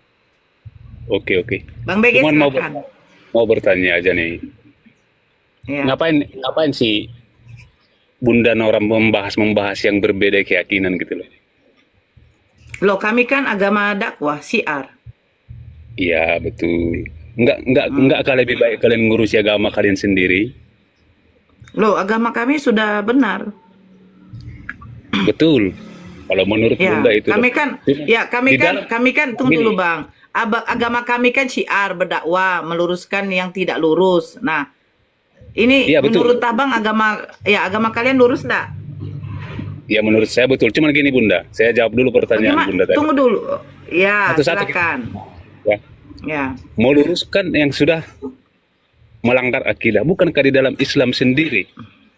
Oke. Bang BG Cuman silakan. mau bertanya aja nih. Ya. Ngapain sih Bunda Nora membahas yang berbeda keyakinan gitu loh? Loh, kami kan agama dakwah, syiar. Iya, betul. Enggak kali lebih baik kalian ngurusi agama kalian sendiri? Loh, agama kami sudah benar. Betul. Kalau menurut Ya, Bunda itu kami loh. kan, Di dalam- kami kan tunggu Gini. dulu Bang. Agama kami kan syiar, berdakwah, meluruskan yang tidak lurus. Nah, ini Iya, betul. menurut Abang agama kalian lurus enggak? Ya menurut saya betul. Cuman gini Bunda, saya jawab dulu pertanyaan Bunda tadi. Tunggu dulu. Ya, Satu-satu. silakan. Ya. Ya. Meluruskan yang sudah melanggar akidah? Bukankah di dalam Islam sendiri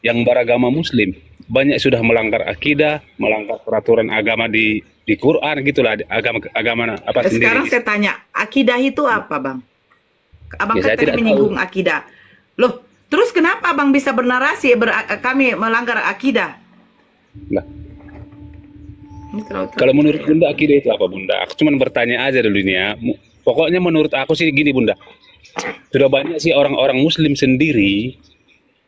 yang beragama Muslim banyak sudah melanggar akidah, melanggar peraturan agama di Quran gitulah, agama apa sendiri? Sekarang saya tanya, akidah itu apa, Bang? Abang Ya, saya kan tadi tidak menyinggung akidah. Loh, terus kenapa Abang bisa bernarasi kami melanggar akidah? Lah, Ini terlalu kalau menurut Bunda akidah itu apa, Bunda? Aku cuma bertanya aja dulu ini ya. Pokoknya menurut aku sih gini, Bunda. Sudah banyak sih orang-orang Muslim sendiri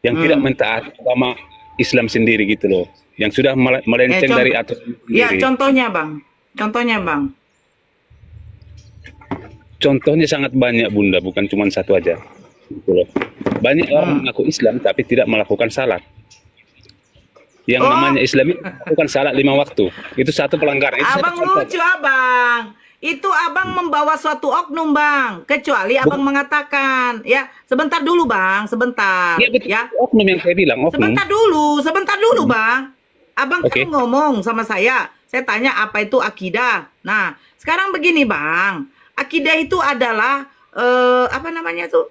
yang tidak mentaati agama Islam sendiri gitu loh. Yang sudah melenceng dari aturan Ya, sendiri. contohnya, Bang. Contohnya, Bang. Contohnya sangat banyak, Bunda, bukan cuma satu aja. Gitu loh. Banyak orang mengaku Islam tapi tidak melakukan salat. Yang namanya Islam itu melakukan salat 5 waktu. Itu satu pelanggaran. Itu Abang satu contoh. lucu, Abang. Itu Abang membawa suatu oknum, Bang. Kecuali Abang mengatakan, ya, sebentar dulu, Bang, sebentar. Iya, betul. Ya, Oknum yang saya bilang, oknum. sebentar dulu, Bang. Abang Oke. kan ngomong sama saya tanya apa itu akidah. Nah, sekarang begini, Bang. Akidah itu adalah apa namanya tuh?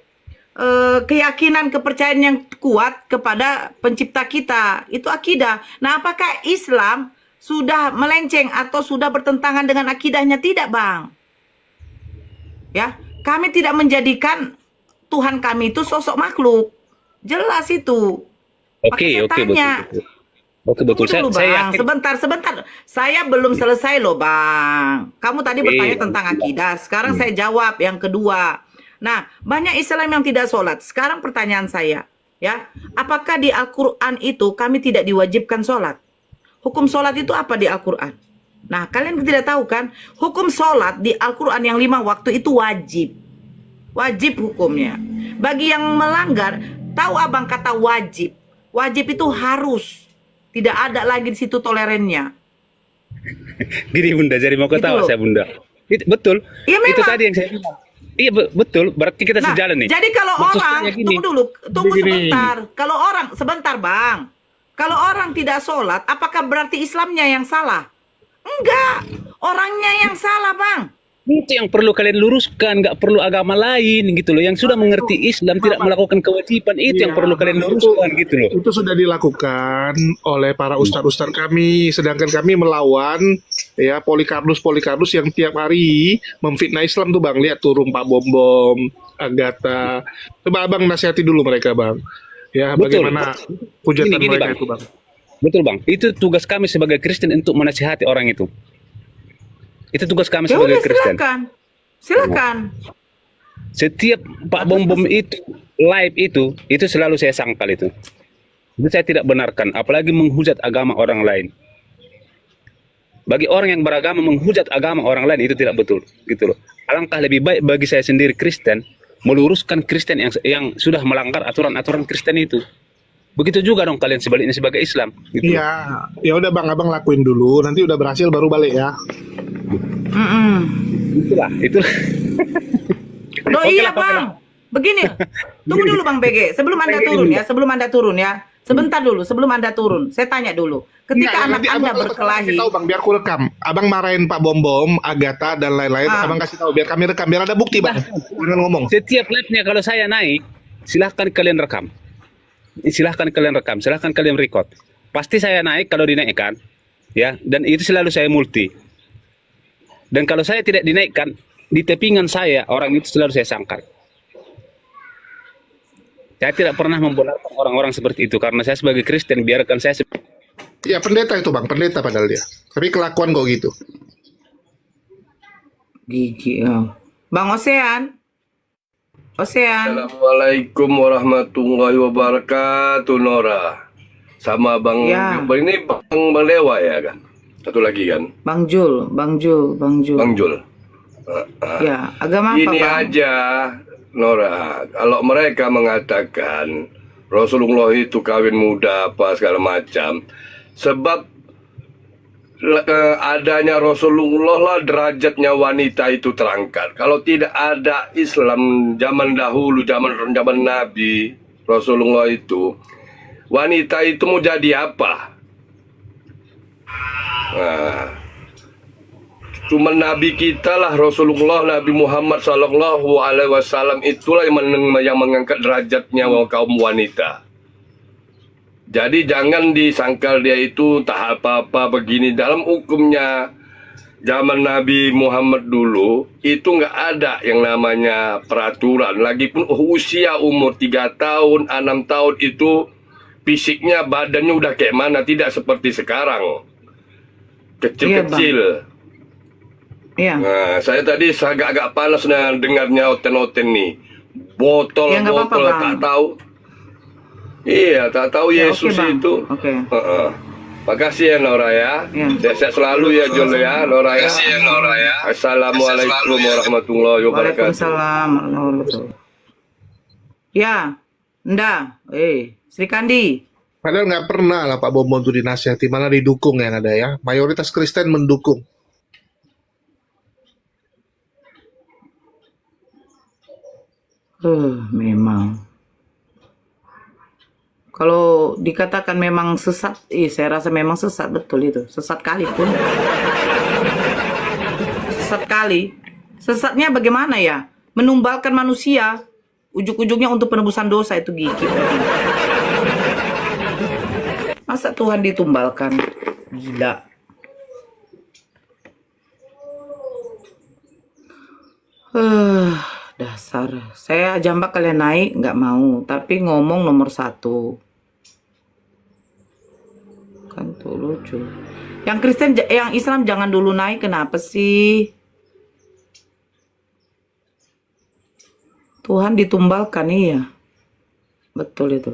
Keyakinan, kepercayaan yang kuat kepada pencipta kita. Itu akidah. Nah, apakah Islam sudah melenceng atau sudah bertentangan dengan akidahnya? Tidak, Bang. Ya, kami tidak menjadikan Tuhan kami itu sosok makhluk. Jelas itu. Oke, Makanya oke, tanya. betul. Oke, betul. Tunggu dulu, Saya Bang. yakin. Sebentar. Saya belum selesai loh, Bang. Kamu tadi bertanya tentang akidah. Sekarang saya jawab yang kedua. Nah, banyak Islam yang tidak sholat. Sekarang pertanyaan saya, ya, apakah di Al-Quran itu kami tidak diwajibkan sholat? Hukum sholat itu apa di Al-Quran? Nah, kalian tidak tahu kan? Hukum sholat di Al-Quran yang 5 waktu itu wajib. Wajib hukumnya. Bagi yang melanggar, tahu Abang kata wajib. Wajib itu harus. Tidak ada lagi di situ tolerannya. Gini, Bunda, jadi mau ketawa loh. saya, Bunda. Betul. Iya, Itu memang. tadi yang saya bilang. Iya, betul. Berarti kita Nah, sejalan nih. jadi kalau Maksud orang, saya gini. tunggu Gini. sebentar. Kalau orang, sebentar, Bang. Kalau orang tidak sholat, apakah berarti Islamnya yang salah? Enggak, orangnya yang salah, Bang. Itu yang perlu kalian luruskan, nggak perlu agama lain gitu loh. Yang sudah mengerti Islam tidak melakukan kewajiban, itu yang Iya, perlu kalian luruskan gitu loh. Itu sudah dilakukan oleh para ustadz-ustadz kami, sedangkan kami melawan ya Polikarpus yang tiap hari memfitnah Islam tuh, Bang. Lihat tuh Pak Bom, Agatha. Coba Abang nasihati dulu mereka, Bang. Ya, Betul. bagaimana hujatan Gini, mereka Bang. itu, Bang. Betul, Bang. Itu tugas kami sebagai Kristen untuk menasihati orang itu. Itu tugas kami Ya sebagai udah, Kristen. silakan. Setiap Pak Bom itu live itu selalu saya sangkal itu. Itu saya tidak benarkan, apalagi menghujat agama orang lain. Bagi orang yang beragama menghujat agama orang lain itu tidak betul, gitu loh. Alangkah lebih baik bagi saya sendiri Kristen meluruskan Kristen yang sudah melanggar aturan-aturan Kristen itu. Begitu juga dong kalian sebaliknya sebagai Islam. Gitu. Iya, ya udah Bang, Abang lakuin dulu, nanti udah berhasil baru balik ya. Itulah. Loh, Oke iya, lah, oke Bang. Begini, tunggu dulu, Bang BG. Sebelum Anda turun ya. Sebentar dulu, sebelum Anda turun. Saya tanya dulu. Ketika anak nanti Anda Abang berkelahi, kasih tahu, Bang, biar aku rekam. Abang marahin Pak Bom, Agatha dan lain-lain. Abang kasih tahu biar kami rekam, biar ada bukti, Bang. Jangan ngomong. Setiap live-nya kalau saya naik, silahkan kalian rekam. Silahkan kalian record. Pasti saya naik kalau dinaikkan, ya. Dan itu selalu saya multi. Dan kalau saya tidak dinaikkan, di tepingan saya orang itu selalu saya sangkal. Saya tidak pernah membenarkan orang-orang seperti itu karena saya sebagai Kristen biarkan saya. Ya pendeta itu, Bang, pendeta padahal dia. Tapi kelakuan kok gitu. gigi. Bang Osean. Assalamualaikum warahmatullahi wabarakatuh, Nora. Sama Bang Ya. ini Bang Dewa ya kan? Satu lagi kan? Bang Jul. Bang Jul. Ya, agama apa, Ini Bang? aja, Nora. Kalau mereka mengatakan Rasulullah itu kawin muda apa segala macam, sebab adanya Rasulullah lah derajatnya wanita itu terangkat. Kalau tidak ada Islam zaman dahulu, zaman Nabi Rasulullah itu, wanita itu mau jadi apa? Nah, Cuma Nabi kita lah, Rasulullah Nabi Muhammad Sallallahu Alaihi Wasallam itulah yang mengangkat derajatnya kaum wanita. Jadi jangan disangkal dia itu tak apa-apa begini. Dalam hukumnya zaman Nabi Muhammad dulu itu nggak ada yang namanya peraturan. Lagipun usia umur 3 tahun, 6 tahun itu fisiknya badannya udah kayak mana, tidak seperti sekarang. Kecil-kecil. Iya. Nah, saya tadi agak panas dengarnya oten-oten nih. Botol Ya, nggak apa-apa, Bang. tak tahu. Iya, tak tahu Ya, Yesus oke, Bang. itu. Oke. Makasih ya Nora ya. Ya. Sehat selalu ya Jol ya Nora ya. Makasih ya Nora ya. Assalamualaikum warahmatullahi wabarakatuh. Waalaikumsalam warahmatullahi wabarakatuh. Ya, nda, Sri Kandi. Padahal nggak pernah lah Pak Bombon tuh dinasihati, malah didukung yang ada ya. Mayoritas Kristen mendukung. Memang. Kalau dikatakan memang sesat, saya rasa memang sesat betul itu. Sesat kali pun. Sesat kali. Sesatnya bagaimana ya? Menumbalkan manusia. Ujung-ujungnya untuk penebusan dosa itu gigi. Masa Tuhan ditumbalkan? Gila. Dasar. Saya jambak kalian naik, nggak mau. Tapi ngomong nomor 1. Kan tuh lucu. Yang Kristen, yang Islam jangan dulu naik. Kenapa sih? Tuhan ditumbalkan, iya. Betul itu.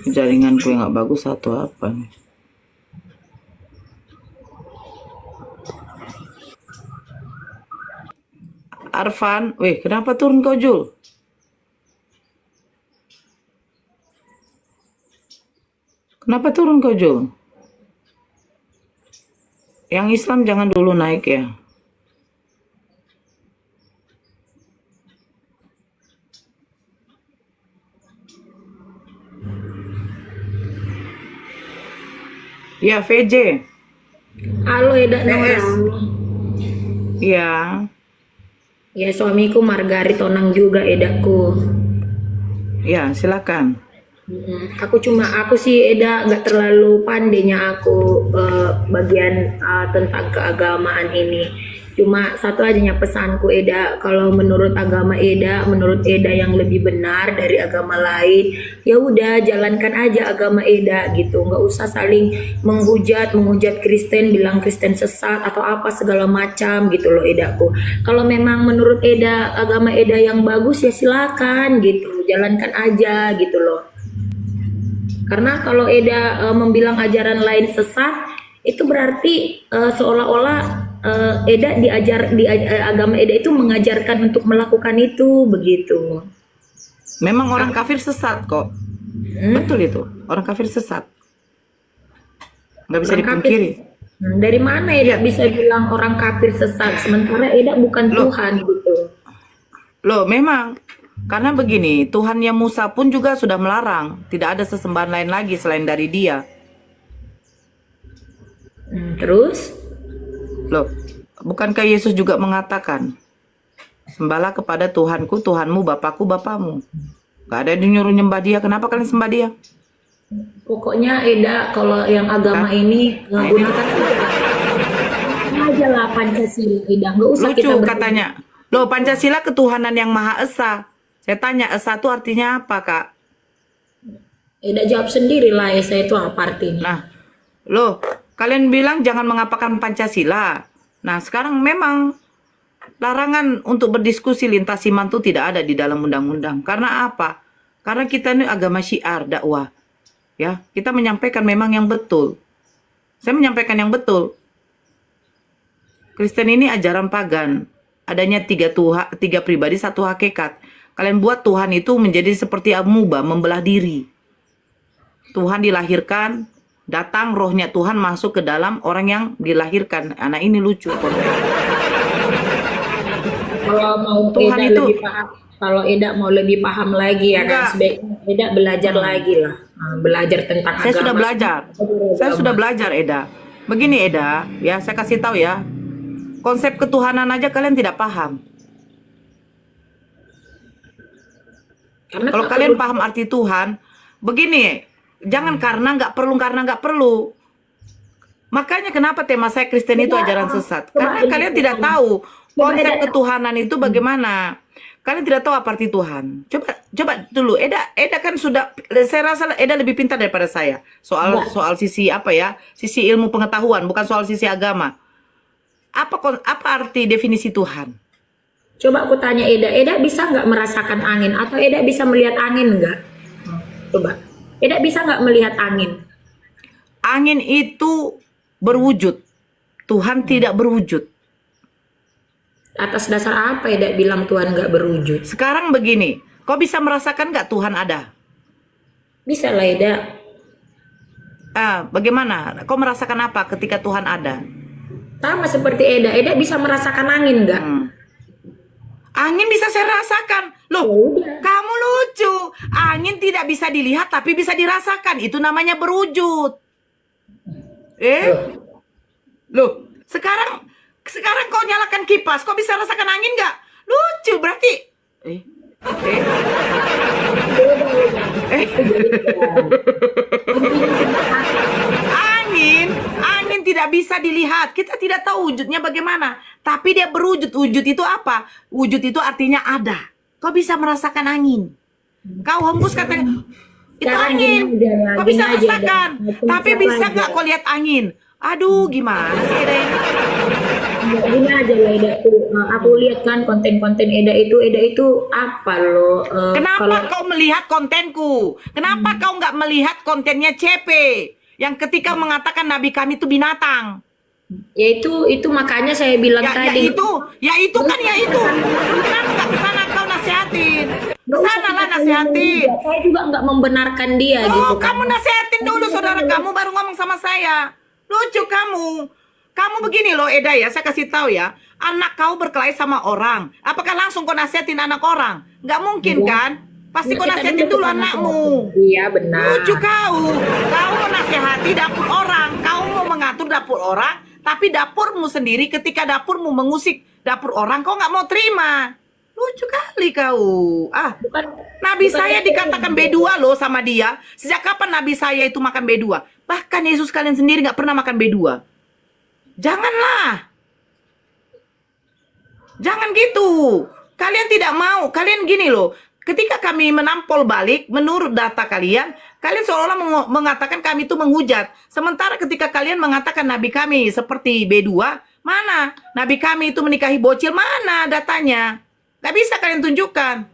Jaringanku yang nggak bagus atau apa nih? Arfan, kenapa turun kau Jul? Kenapa turun kau Jul? Yang Islam jangan dulu naik ya. Ya, VJ. Halo Eda Nora. Iya. Ya suamiku Margarit Onang juga Edaku. Ya, silakan. Aku sih Eda nggak terlalu pandainya aku bagian tentang keagamaan ini. Cuma satu aja pesanku Eda, kalau menurut agama Eda, menurut Eda yang lebih benar dari agama lain, ya udah jalankan aja agama Eda gitu, nggak usah saling menghujat Kristen, bilang Kristen sesat atau apa segala macam gitu loh Edaku. Kalau memang menurut Eda agama Eda yang bagus ya silakan gitu, jalankan aja gitu loh. Karena kalau Eda membilang ajaran lain sesat, itu berarti seolah-olah Eda agama Eda itu mengajarkan untuk melakukan itu begitu. Memang orang kafir sesat kok. Betul itu. Orang kafir sesat. Nggak bisa dipungkiri. Dari mana Eda bisa bilang orang kafir sesat sementara Eda bukan Tuhan gitu. Loh, memang. Karena begini, Tuhannya Musa pun juga sudah melarang. Tidak ada sesembahan lain lagi selain dari dia. Terus? Loh, bukankah Yesus juga mengatakan, sembahlah kepada Tuhanku, Tuhanmu, Bapakku, Bapamu. Gak ada yang nyuruh nyembah dia, kenapa kalian sembah dia? Pokoknya Eda kalau yang agama ini gunakan aja lah Pancasila Eda, nggak usah Lucu kita katanya. Loh, Pancasila ketuhanan yang Maha Esa. Saya tanya, Esa itu artinya apa, Kak? Eda jawab sendiri lah, Esa itu apa artinya. Nah, loh, kalian bilang jangan mengapakan Pancasila. Nah, sekarang memang larangan untuk berdiskusi lintas iman itu tidak ada di dalam undang-undang. Karena apa? Karena kita ini agama syiar, dakwah. Ya, kita menyampaikan memang yang betul. Saya menyampaikan yang betul. Kristen ini ajaran pagan. Adanya tiga pribadi, satu hakikat. Kalian buat Tuhan itu menjadi seperti amuba, membelah diri. Tuhan dilahirkan, datang rohnya Tuhan masuk ke dalam orang yang dilahirkan. Anak ini lucu. Kalau mau Tuhan Eda itu lebih kalau Eda mau lebih paham lagi ya kan, Enggak. sebaiknya Eda belajar lagi lah. Belajar tentang Saya agama. sudah belajar. Saya sudah belajar, Eda. Begini, Eda, ya saya kasih tahu ya. Konsep ketuhanan aja kalian tidak paham. Karena Kalau kalian paham arti Tuhan, begini, jangan karena nggak perlu. Makanya kenapa tema saya Kristen itu ajaran sesat? Karena kalian tidak tahu konsep ketuhanan itu bagaimana. Kalian tidak tahu apa arti Tuhan. Coba dulu. Eda kan sudah, saya rasa Eda lebih pintar daripada saya. Soal sisi apa ya? Sisi ilmu pengetahuan, bukan soal sisi agama. Apa arti definisi Tuhan? Coba aku tanya Eda bisa nggak merasakan angin atau Eda bisa melihat angin nggak? Coba, Eda bisa nggak melihat angin? Angin itu berwujud, Tuhan tidak berwujud. Atas dasar apa Eda bilang Tuhan nggak berwujud? Sekarang begini, kau bisa merasakan nggak Tuhan ada? Bisa lah Eda. Bagaimana? Kau merasakan apa ketika Tuhan ada? Sama seperti Eda bisa merasakan angin nggak? Angin bisa saya rasakan. Loh, kamu lucu. Angin tidak bisa dilihat tapi bisa dirasakan. Itu namanya berwujud. Loh, sekarang kau nyalakan kipas, kau bisa rasakan angin nggak? Lucu, berarti. Angin tidak bisa dilihat. Kita tidak tahu wujudnya bagaimana. Tapi dia berwujud. Wujud itu apa? Wujud itu artinya ada. Kau bisa merasakan angin. Kau hembus katanya, itu angin. Kau bisa rasakan. Tapi bisa nggak kau lihat angin? Aduh, gimana sih Eda ini? Gini aja lah Eda tuh, aku lihat kan konten-konten Eda itu apa loh? Kenapa kau melihat kontenku? Kenapa kau nggak melihat kontennya CP? Yang ketika mengatakan Nabi kami itu binatang. Ya itu makanya saya bilang tadi. Ya itu. Kenapa nggak kesana kau nasihatin? Kesana lah nasihatin. Saya juga nggak membenarkan dia gitu. Kamu nasihatin dulu saudara kamu baru ngomong sama saya. Lucu kamu. Kamu begini loh Eda ya, saya kasih tahu ya. Anak kau berkelahi sama orang. Apakah langsung kau nasihatin anak orang? Nggak mungkin kan? Pasti kau nasihatin dulu anakmu. Iya benar. Lucu kau. Kau mau nasihati dapur orang. Kau mau mengatur dapur orang. Tapi dapurmu sendiri ketika dapurmu mengusik dapur orang, kau nggak mau terima. Lucu kali kau. Nabi saya dikatakan B2 loh sama dia. Sejak kapan Nabi saya itu makan B2? Bahkan Yesus kalian sendiri nggak pernah makan B2. Janganlah. Jangan gitu. Kalian tidak mau. Kalian gini loh. Ketika kami menampol balik, menurut data kalian seolah-olah mengatakan kami itu menghujat. Sementara ketika kalian mengatakan Nabi kami seperti B2, mana? Nabi kami itu menikahi bocil, mana datanya? Gak bisa kalian tunjukkan.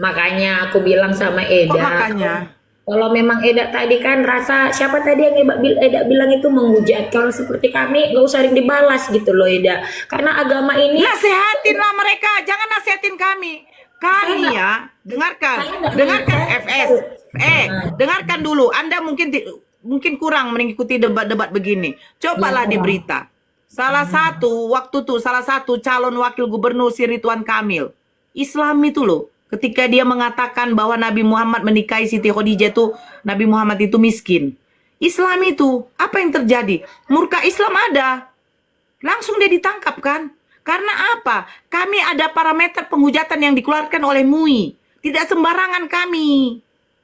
Makanya aku bilang sama Eda. Makanya? Kalau memang Eda tadi kan rasa, siapa tadi yang Eda bilang itu menghujat. Kalau seperti kami gak usah dibalas gitu loh Eda. Karena agama ini. Nasihatinlah mereka, jangan nasihatin kami. Kami ya, dengarkan FS. Dengarkan dulu. Anda mungkin kurang mengikuti debat-debat begini. Cobalah di berita. Salah satu calon wakil gubernur si Ridwan Kamil. Islam itu loh. Ketika dia mengatakan bahwa Nabi Muhammad menikahi Siti Khadijah itu, Nabi Muhammad itu miskin. Islam itu, apa yang terjadi? Murka Islam ada. Langsung dia ditangkap kan? Karena apa? Kami ada parameter penghujatan yang dikeluarkan oleh MUI. Tidak sembarangan kami.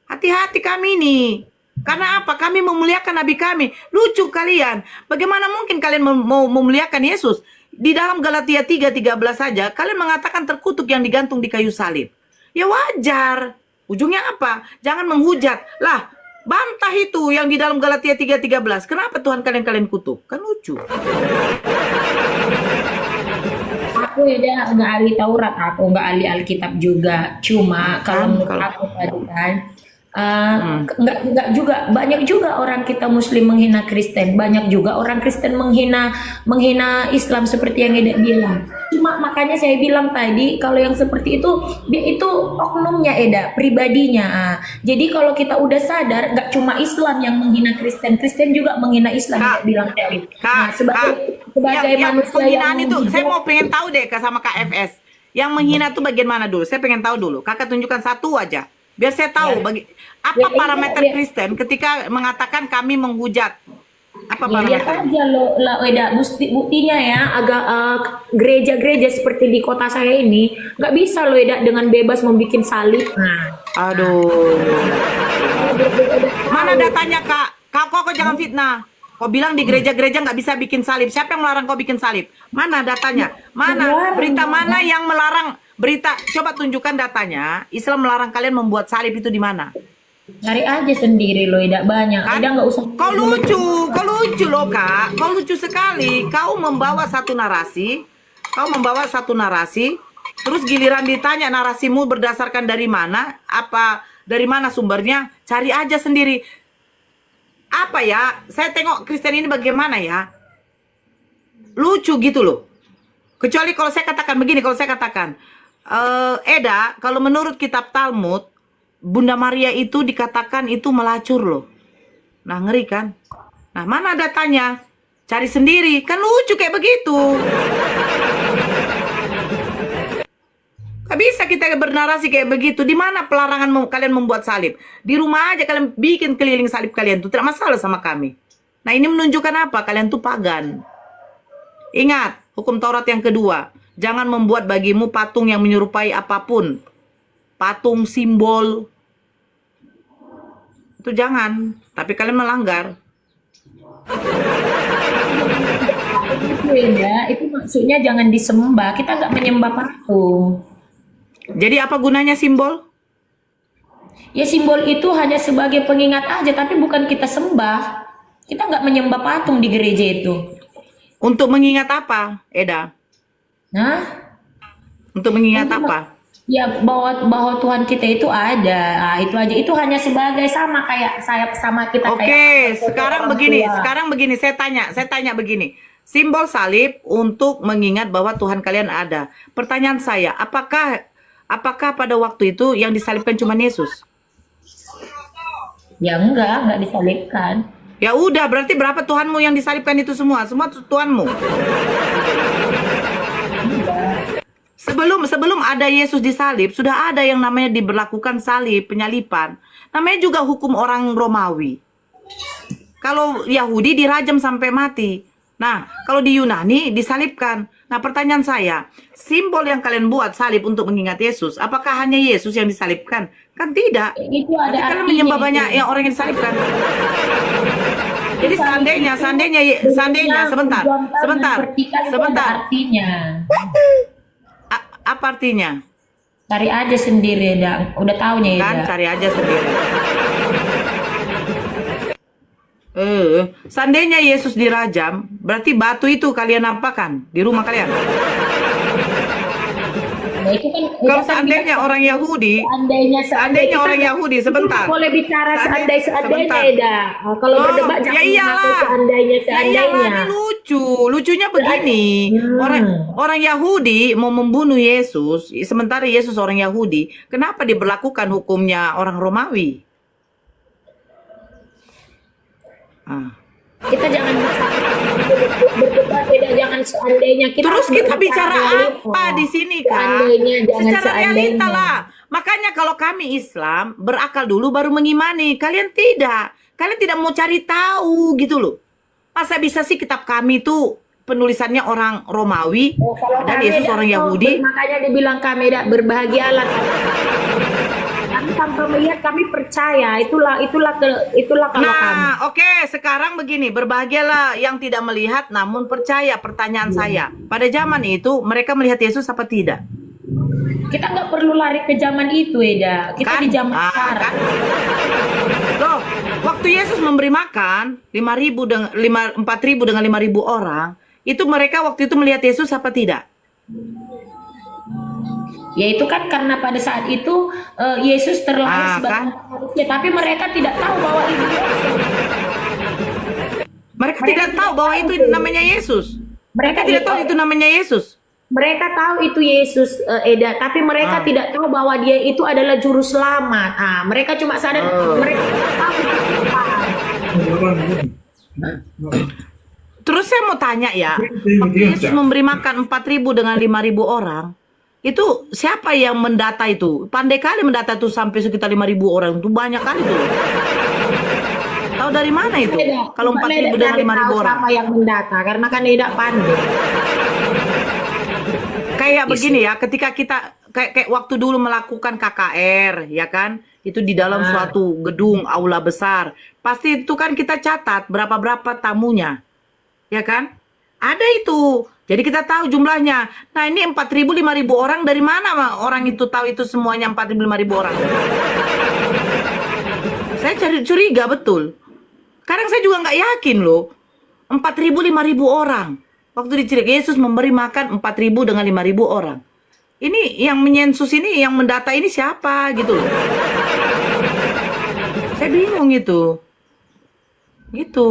Hati-hati kami nih. Karena apa? Kami memuliakan Nabi kami. Lucu kalian. Bagaimana mungkin kalian mau memuliakan Yesus? Di dalam Galatia 3:13 saja, kalian mengatakan terkutuk yang digantung di kayu salib. Ya wajar. Ujungnya apa? Jangan menghujat. Lah, bantah itu yang di dalam Galatia 3:13. Kenapa Tuhan kalian kutuk? Kan lucu. Aku ya nggak ahli Taurat, aku nggak ahli Alkitab juga. Cuma kalau menurut aku tadi kan, nggak juga, banyak juga orang kita Muslim menghina Kristen, banyak juga orang Kristen menghina Islam seperti yang Eda bilang. Cuma makanya saya bilang tadi kalau yang seperti itu dia itu oknumnya Eda, pribadinya. Jadi kalau kita udah sadar nggak cuma Islam yang menghina Kristen, Kristen juga menghina Islam. Eda bilang tadi. Nah, sebagai manusia penghinaan yang itu, saya mau pengen tahu deh sama KFS. Yang menghina tuh bagian mana dulu? Saya pengen tahu dulu. Kakak tunjukkan satu aja. Biar saya tahu apa parameter Kristen ketika mengatakan kami menghujat. Apa Ya, lihat parameter? aja lo lah Eda, buktinya ya agak gereja-gereja seperti di kota saya ini nggak bisa lo Eda dengan bebas membuat salib. Nah, Aduh. Mana datanya, Kak? Kau jangan fitnah. Kau bilang di gereja-gereja nggak bisa bikin salib. Siapa yang melarang kau bikin salib? Mana datanya? Mana? Berita mana yang melarang? Berita, coba tunjukkan datanya. Islam melarang kalian membuat salib itu di mana? cari aja sendiri lo Eda, banyak. Kan? Eda nggak usah. Kau lucu loh Kak. Kau lucu sekali. Kau membawa satu narasi. Terus giliran ditanya narasimu berdasarkan dari mana? Dari mana sumbernya? Cari aja sendiri. Apa ya? Saya tengok Kristen ini bagaimana ya? Lucu gitu loh. Kecuali kalau saya katakan begini, Eda, kalau menurut kitab Talmud, Bunda Maria itu dikatakan itu melacur loh. Nah, ngeri kan? Nah, mana datanya? Cari sendiri. Kan lucu kayak begitu. Gak bisa kita bernarasi kayak begitu. Di mana pelarangan kalian membuat salib? Di rumah aja kalian bikin keliling salib kalian tuh. Tidak masalah sama kami. Nah, ini menunjukkan apa? Kalian tuh pagan. Ingat, hukum Taurat yang kedua. Jangan membuat bagimu patung yang menyerupai apapun. Patung, simbol. Itu jangan. Tapi kalian melanggar. Itu maksudnya jangan disembah. Kita nggak menyembah patung. Jadi apa gunanya simbol? Ya simbol itu hanya sebagai pengingat aja, tapi bukan kita sembah. Kita nggak menyembah patung di gereja itu. Untuk mengingat apa, Eda? Nah, Untuk mengingat apa? ya bahwa Tuhan kita itu ada. Nah, itu aja. Itu hanya sebagai sama kayak sama kita Oke, kayak sekarang orang begini. tua. Saya tanya begini. Simbol salib untuk mengingat bahwa Tuhan kalian ada. Pertanyaan saya, apakah pada waktu itu yang disalibkan cuma Yesus? Ya enggak disalibkan. Ya udah, berarti berapa Tuhanmu yang disalibkan itu semua? Semua Tuhanmu. Sebelum ada Yesus disalib, sudah ada yang namanya diberlakukan salib, penyalipan. Namanya juga hukum orang Romawi. Kalau Yahudi dirajam sampai mati. Nah, kalau di Yunani disalibkan. Nah, pertanyaan saya, simbol yang kalian buat salib untuk mengingat Yesus, apakah hanya Yesus yang disalibkan? Kan tidak. Itu ada Kalian artinya menyembah itu. banyak yang orang yang disalibkan. Jadi seandainya, sebentar. Artinya. Apa artinya? Cari aja sendiri, udah taunya ya. Kan cari aja sendiri. Seandainya Yesus dirajam, berarti batu itu kalian apakan di rumah kalian? Nah, itu kan Kalau seandainya orang Yahudi, seandainya orang Yahudi, sebentar. boleh bicara seandainya sebentar. Eda. Kalau berdebat ya jangan iyalah. mengatakan Ya iyalah, ini lucu. Lucunya begini. Orang Yahudi mau membunuh Yesus, sementara Yesus orang Yahudi. Kenapa diberlakukan hukumnya orang Romawi? Kita jangan berdebat Eda, jangan seandainya. Terus harus kita bicara realita. apa di sini, Kak? Seandainya, jangan Secara realita seandainya. lah. Makanya kalau kami Islam berakal dulu baru mengimani. Kalian tidak. Kalian tidak mau cari tahu gitu loh. Masa bisa sih kitab kami tuh penulisannya orang Romawi dan Yesus orang Yahudi? Makanya dibilang kami berbahagialah. Kami tanpa melihat kami percaya. Itulah kalau kami. Nah, oke, sekarang begini, berbahagialah yang tidak melihat namun percaya. Pertanyaan saya, pada zaman itu mereka melihat Yesus apa tidak? Kita nggak perlu lari ke zaman itu, Eda. Kita di zaman sekarang. Kan? Loh, waktu Yesus memberi makan 4.000 dengan 5.000 orang, itu mereka waktu itu melihat Yesus apa tidak? Ya itu kan karena pada saat itu Yesus terlahir sebagai manusia, tapi mereka tidak tahu bahwa itu Yesus. Mereka tidak tahu bahwa itu namanya Yesus. Mereka tidak tahu itu namanya Yesus. Mereka tahu itu Yesus, Eda, tapi mereka tidak tahu bahwa dia itu adalah juru selamat. Mereka cuma sadar mereka tahu itu Tuhan. Terus saya mau tanya ya, waktu Yesus memberi makan 4.000 dengan 5.000 orang, Itu siapa yang mendata itu? Pandai kali mendata tuh sampai sekitar 5.000 orang. Itu banyak kali tuh. Tahu dari mana itu? Kalau 4.000 dengan 5.000 orang. Siapa yang mendata? Karena kan tidak pandai. Kayak begini ya, ketika kita kayak waktu dulu melakukan KKR, ya kan? Itu di dalam suatu gedung aula besar. Pasti itu kan kita catat berapa tamunya. Ya kan? Ada itu. Jadi kita tahu jumlahnya. Nah, ini 4.000 5.000 orang, dari mana orang itu tahu itu semuanya 4.000 5.000 orang? Saya curiga betul. Kadang saya juga nggak yakin loh. 4.000 5.000 orang. Waktu diceritakan Yesus memberi makan 4.000 dengan 5.000 orang. Ini yang menyensus ini, yang mendata ini siapa gitu loh. Saya bingung itu. Gitu.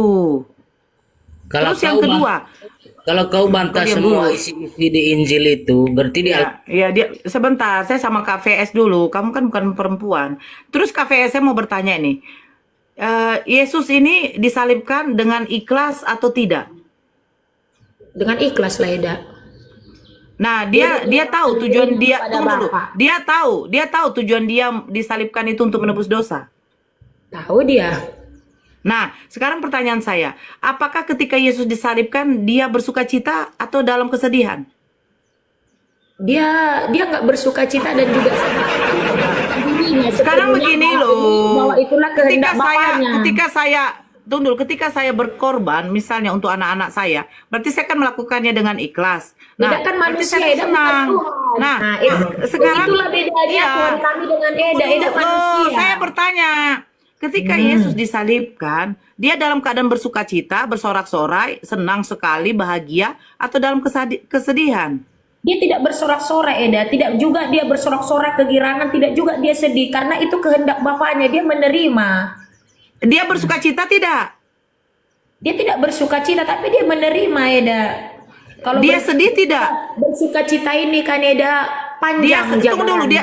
Kalau Terus yang kedua, kalau kau bantah diam semua dulu. isi-isi di Injil itu, berarti di Ya, dia sebentar. Saya sama KVS dulu. Kamu kan bukan perempuan. Terus KVS saya mau bertanya nih. Yesus ini disalibkan dengan ikhlas atau tidak? Dengan ikhlas lah Eda. Nah, dia tahu tujuan dia. Pada Tunggu dulu. Bapa. Dia tahu tujuan dia disalibkan itu untuk menebus dosa. Tahu dia. Nah, sekarang pertanyaan saya, apakah ketika Yesus disalibkan dia bersuka cita atau dalam kesedihan? Dia nggak bersuka cita dan juga dirinya Sekarang sepenuhnya begini bahwa loh. itulah kehendak Bapaknya. Ketika saya berkorban misalnya untuk anak-anak saya, berarti saya akan melakukannya dengan ikhlas. Eda kan berarti manusia, saya Eda bukan senang. Tuhan. Nah, Nah, sekarang itulah bedanya iya. Tuhan kami dengan Eda. Eda Loh, manusia. saya bertanya, ketika Yesus disalibkan, dia dalam keadaan bersuka cita, bersorak-sorai, senang sekali, bahagia, atau dalam kesedihan? Dia tidak bersorak-sorai Eda, tidak juga dia bersorak-sorai kegirangan, tidak juga dia sedih karena itu kehendak Bapaknya, dia menerima. Dia bersuka cita tidak? Dia tidak bersuka cita tapi dia menerima Eda. Kalau Dia sedih tidak? bersuka cita ini kan Eda panjang Tunggu dulu, jabarannya.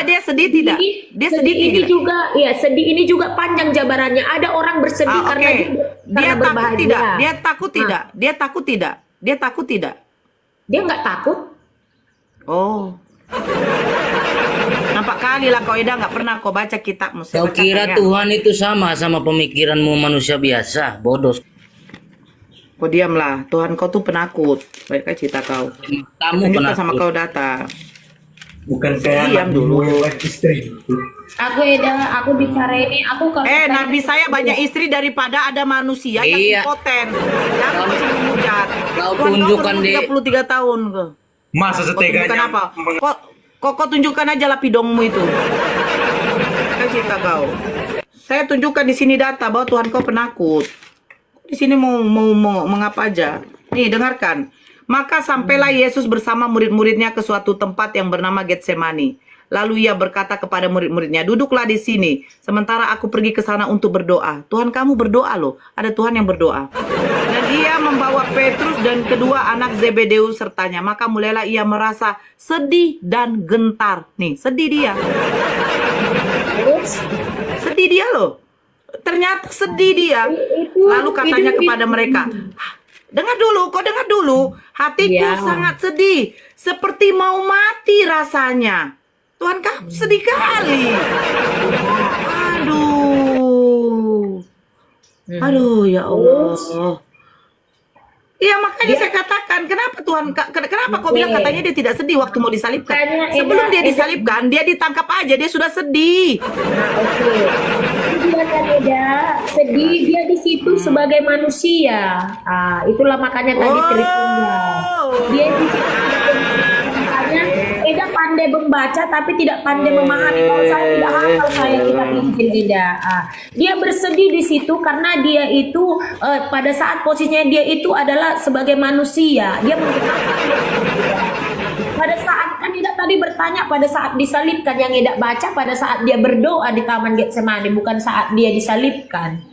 dia sedih tidak? Dia sedih ini tidak? juga, ya sedih ini juga panjang jabarannya. Ada orang bersedih karena Oke. dia Dia takut berbahagia. tidak? Dia takut tidak? Dia takut tidak? Dia takut tidak? Dia nggak takut. Oh. Nampak kali lah kau Eda nggak pernah kau baca kitabmu. Saya kau kira bacakan ya. Tuhan itu sama pemikiranmu manusia biasa, bodoh. Kau diamlah. Tuhan kau tuh penakut. Baiklah cerita kau. Kamu Tunjukkan sama penakut. kau data. Bukan saya Diam dulu. istri. Aku Eda, aku bicara ini, aku kalau Nabi saya banyak istri daripada ada manusia Iya. yang impoten. Jangan Kau- masih menghujat. kau Tuhan tunjukkan kau di- 33 tahun kau. Masa Kau tunjukkan seteganya apa? Kau tunjukkan aja lah pidongmu itu. Kan cerita kau. Saya tunjukkan di sini data bahwa Tuhan kau penakut. Di sini mau mengapa aja. Nih dengarkan. Maka sampailah Yesus bersama murid-muridnya ke suatu tempat yang bernama Getsemani. Lalu ia berkata kepada murid-muridnya, duduklah di sini, sementara aku pergi ke sana untuk berdoa. Tuhan kamu berdoa loh, ada Tuhan yang berdoa. Dan ia membawa Petrus dan kedua anak Zebedeus sertanya. Maka mulailah ia merasa sedih dan gentar. Nih, sedih dia. Sedih dia loh. Ternyata sedih dia. Lalu katanya kepada mereka, dengar dulu, hatiku Ya. sangat sedih, seperti mau mati rasanya. Tuhan kamu sedih kali. Aduh, ya Allah. Iya makanya saya katakan kenapa Tuhan, kenapa kau bilang katanya dia tidak sedih waktu mau disalibkan? Makanya, Sebelum Eda, dia disalibkan, dia ditangkap aja, dia sudah sedih. Dia kan Eda, sedih dia di situ sebagai manusia. Itulah makanya tadi ceritanya. Dia di situ sebagai manusia. Makanya Eda pandai membaca tapi tidak pandai memahami. Kalau saya tidak hafal saya kitab Injil Eda. Dia bersedih di situ karena dia itu pada saat posisinya dia itu adalah sebagai manusia. Dia pada saat kan Eda tadi bertanya pada saat disalibkan, yang Eda baca pada saat dia berdoa di Taman Getsemani, bukan saat dia disalibkan.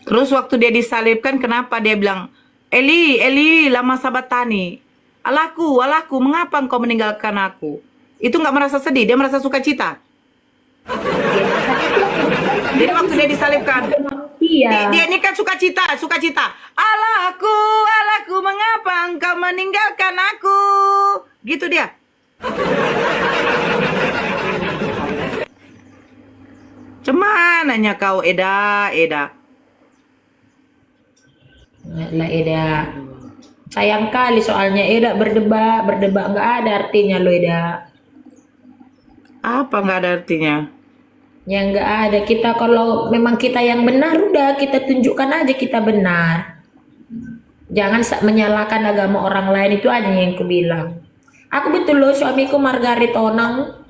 Terus waktu dia disalibkan, kenapa dia bilang, Eli, Eli, lama sabatani. Allahku, mengapa engkau meninggalkan aku? Itu nggak merasa sedih, dia merasa sukacita. Jadi waktu dia disalibkan, Iya. Dia ini kan sukacita. Allahku, Allahku, mengapa engkau meninggalkan aku? Gitu dia. Cemananya kau, Eda. Lah Eda. Sayang kali soalnya Eda berdebat nggak ada artinya lo Eda. Apa nggak ada artinya? Yang nggak ada, kita kalau memang kita yang benar udah kita tunjukkan aja kita benar. Jangan menyalahkan agama orang lain, itu aja yang aku bilang. Aku betul loh suamiku Margaret Onang.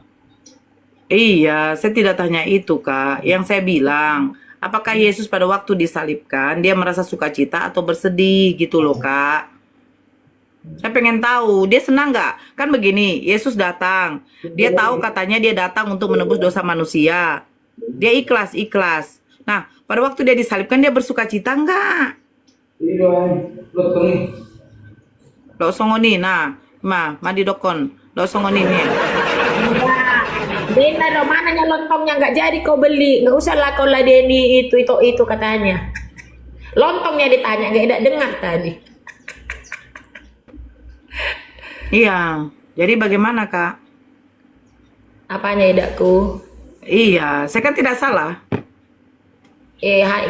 Iya, saya tidak tanya itu, Kak. Yang saya bilang, apakah Yesus pada waktu disalibkan dia merasa sukacita atau bersedih gitu loh, Kak? Saya pengen tahu, dia senang nggak? Kan begini, Yesus datang. Dia tahu katanya dia datang untuk menebus dosa manusia. Dia ikhlas. Nah, pada waktu dia disalibkan dia bersukacita nggak? Lo songoni, nah, mandi dokon. Lo songoni nih. Dena dong, mananya lontongnya nggak jadi kau beli, nggak usah lah kau ladeni itu katanya. Lontongnya ditanya nggak dengar tadi. Iya, jadi bagaimana, Kak? Apanya Edaku? Iya, saya kan tidak salah.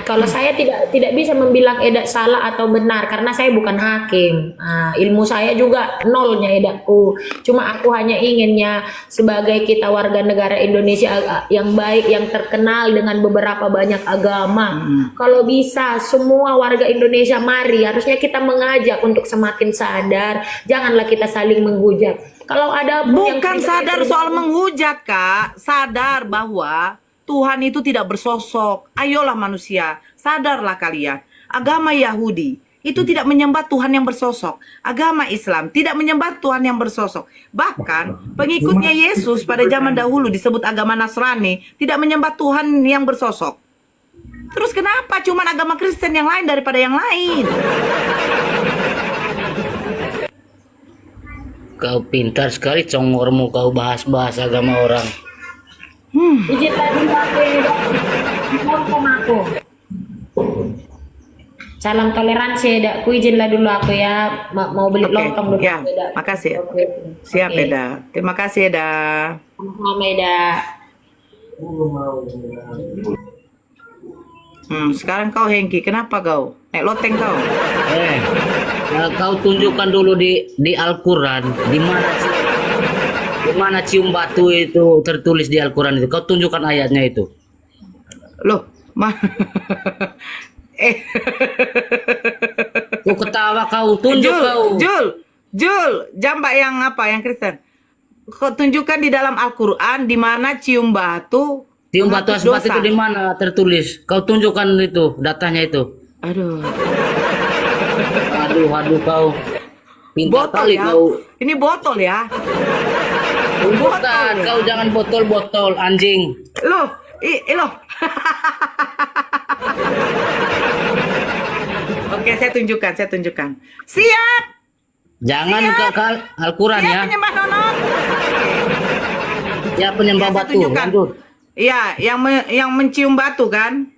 Kalau saya tidak bisa membilang Eda salah atau benar karena saya bukan hakim. Ilmu saya juga nolnya Edaku. Cuma aku hanya inginnya sebagai kita warga negara Indonesia yang baik, yang terkenal dengan beberapa banyak agama. Kalau bisa semua warga Indonesia mari, harusnya kita mengajak untuk semakin sadar. Janganlah kita saling menghujat. Kalau ada bukan sadar soal menghujat, Kak, sadar bahwa Tuhan itu tidak bersosok. Ayolah manusia, sadarlah kalian. Agama Yahudi itu tidak menyembah Tuhan yang bersosok. Agama Islam tidak menyembah Tuhan yang bersosok. Bahkan pengikutnya Yesus pada zaman dahulu disebut agama Nasrani tidak menyembah Tuhan yang bersosok. Terus kenapa cuman agama Kristen yang lain daripada yang lain? Kau pintar sekali congormu, kau bahas-bahas agama orang. Izin tadi aku. Salam toleransi Eda. Ku izinlah dulu aku ya mau beli lontong dulu. Ya, makasih. Siap Eda. Terima kasih Eda. Sama Eda. Sekarang kau Hengki, kenapa kau? Naik loteng kau? Kau tunjukkan dulu di Al-Quran di mana cium batu itu tertulis di Al-Quran itu. Kau tunjukkan ayatnya itu. Loh, Kau ketawa kau, tunjuk kau. Jul, jambak yang apa? Yang Kristen. Kau tunjukkan di dalam Al-Quran di mana cium batu. Cium batu asbat itu di mana tertulis? Kau tunjukkan itu, datanya itu. Aduh kau. Pintar botol kali ya. Kau. Ini botol ya. Bukan, kau jangan botol-botol anjing. Loh. Oke, saya tunjukkan. Siap. Jangan ke Al-Quran ya. Penyembah nonong. Ya penyembah batu. Lanjut. Iya, yang mencium batu kan?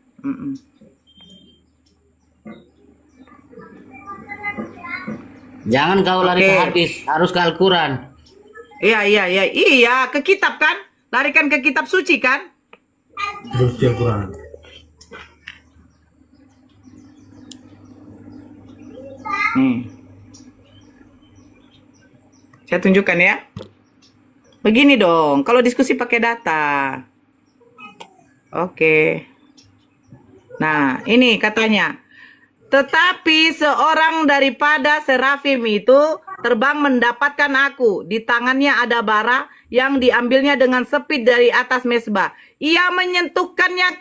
Jangan kau lari ke hadis, harus ke Al-Quran. Iya, ke kitab kan? Larikan ke kitab suci kan? Terus Al-Quran. Saya tunjukkan ya. Begini dong, kalau diskusi pakai data. Oke. Nah, ini katanya. Tetapi seorang daripada serafim itu terbang mendapatkan aku. Di tangannya ada bara yang diambilnya dengan sepit dari atas mezbah. Ia menyentuhkannya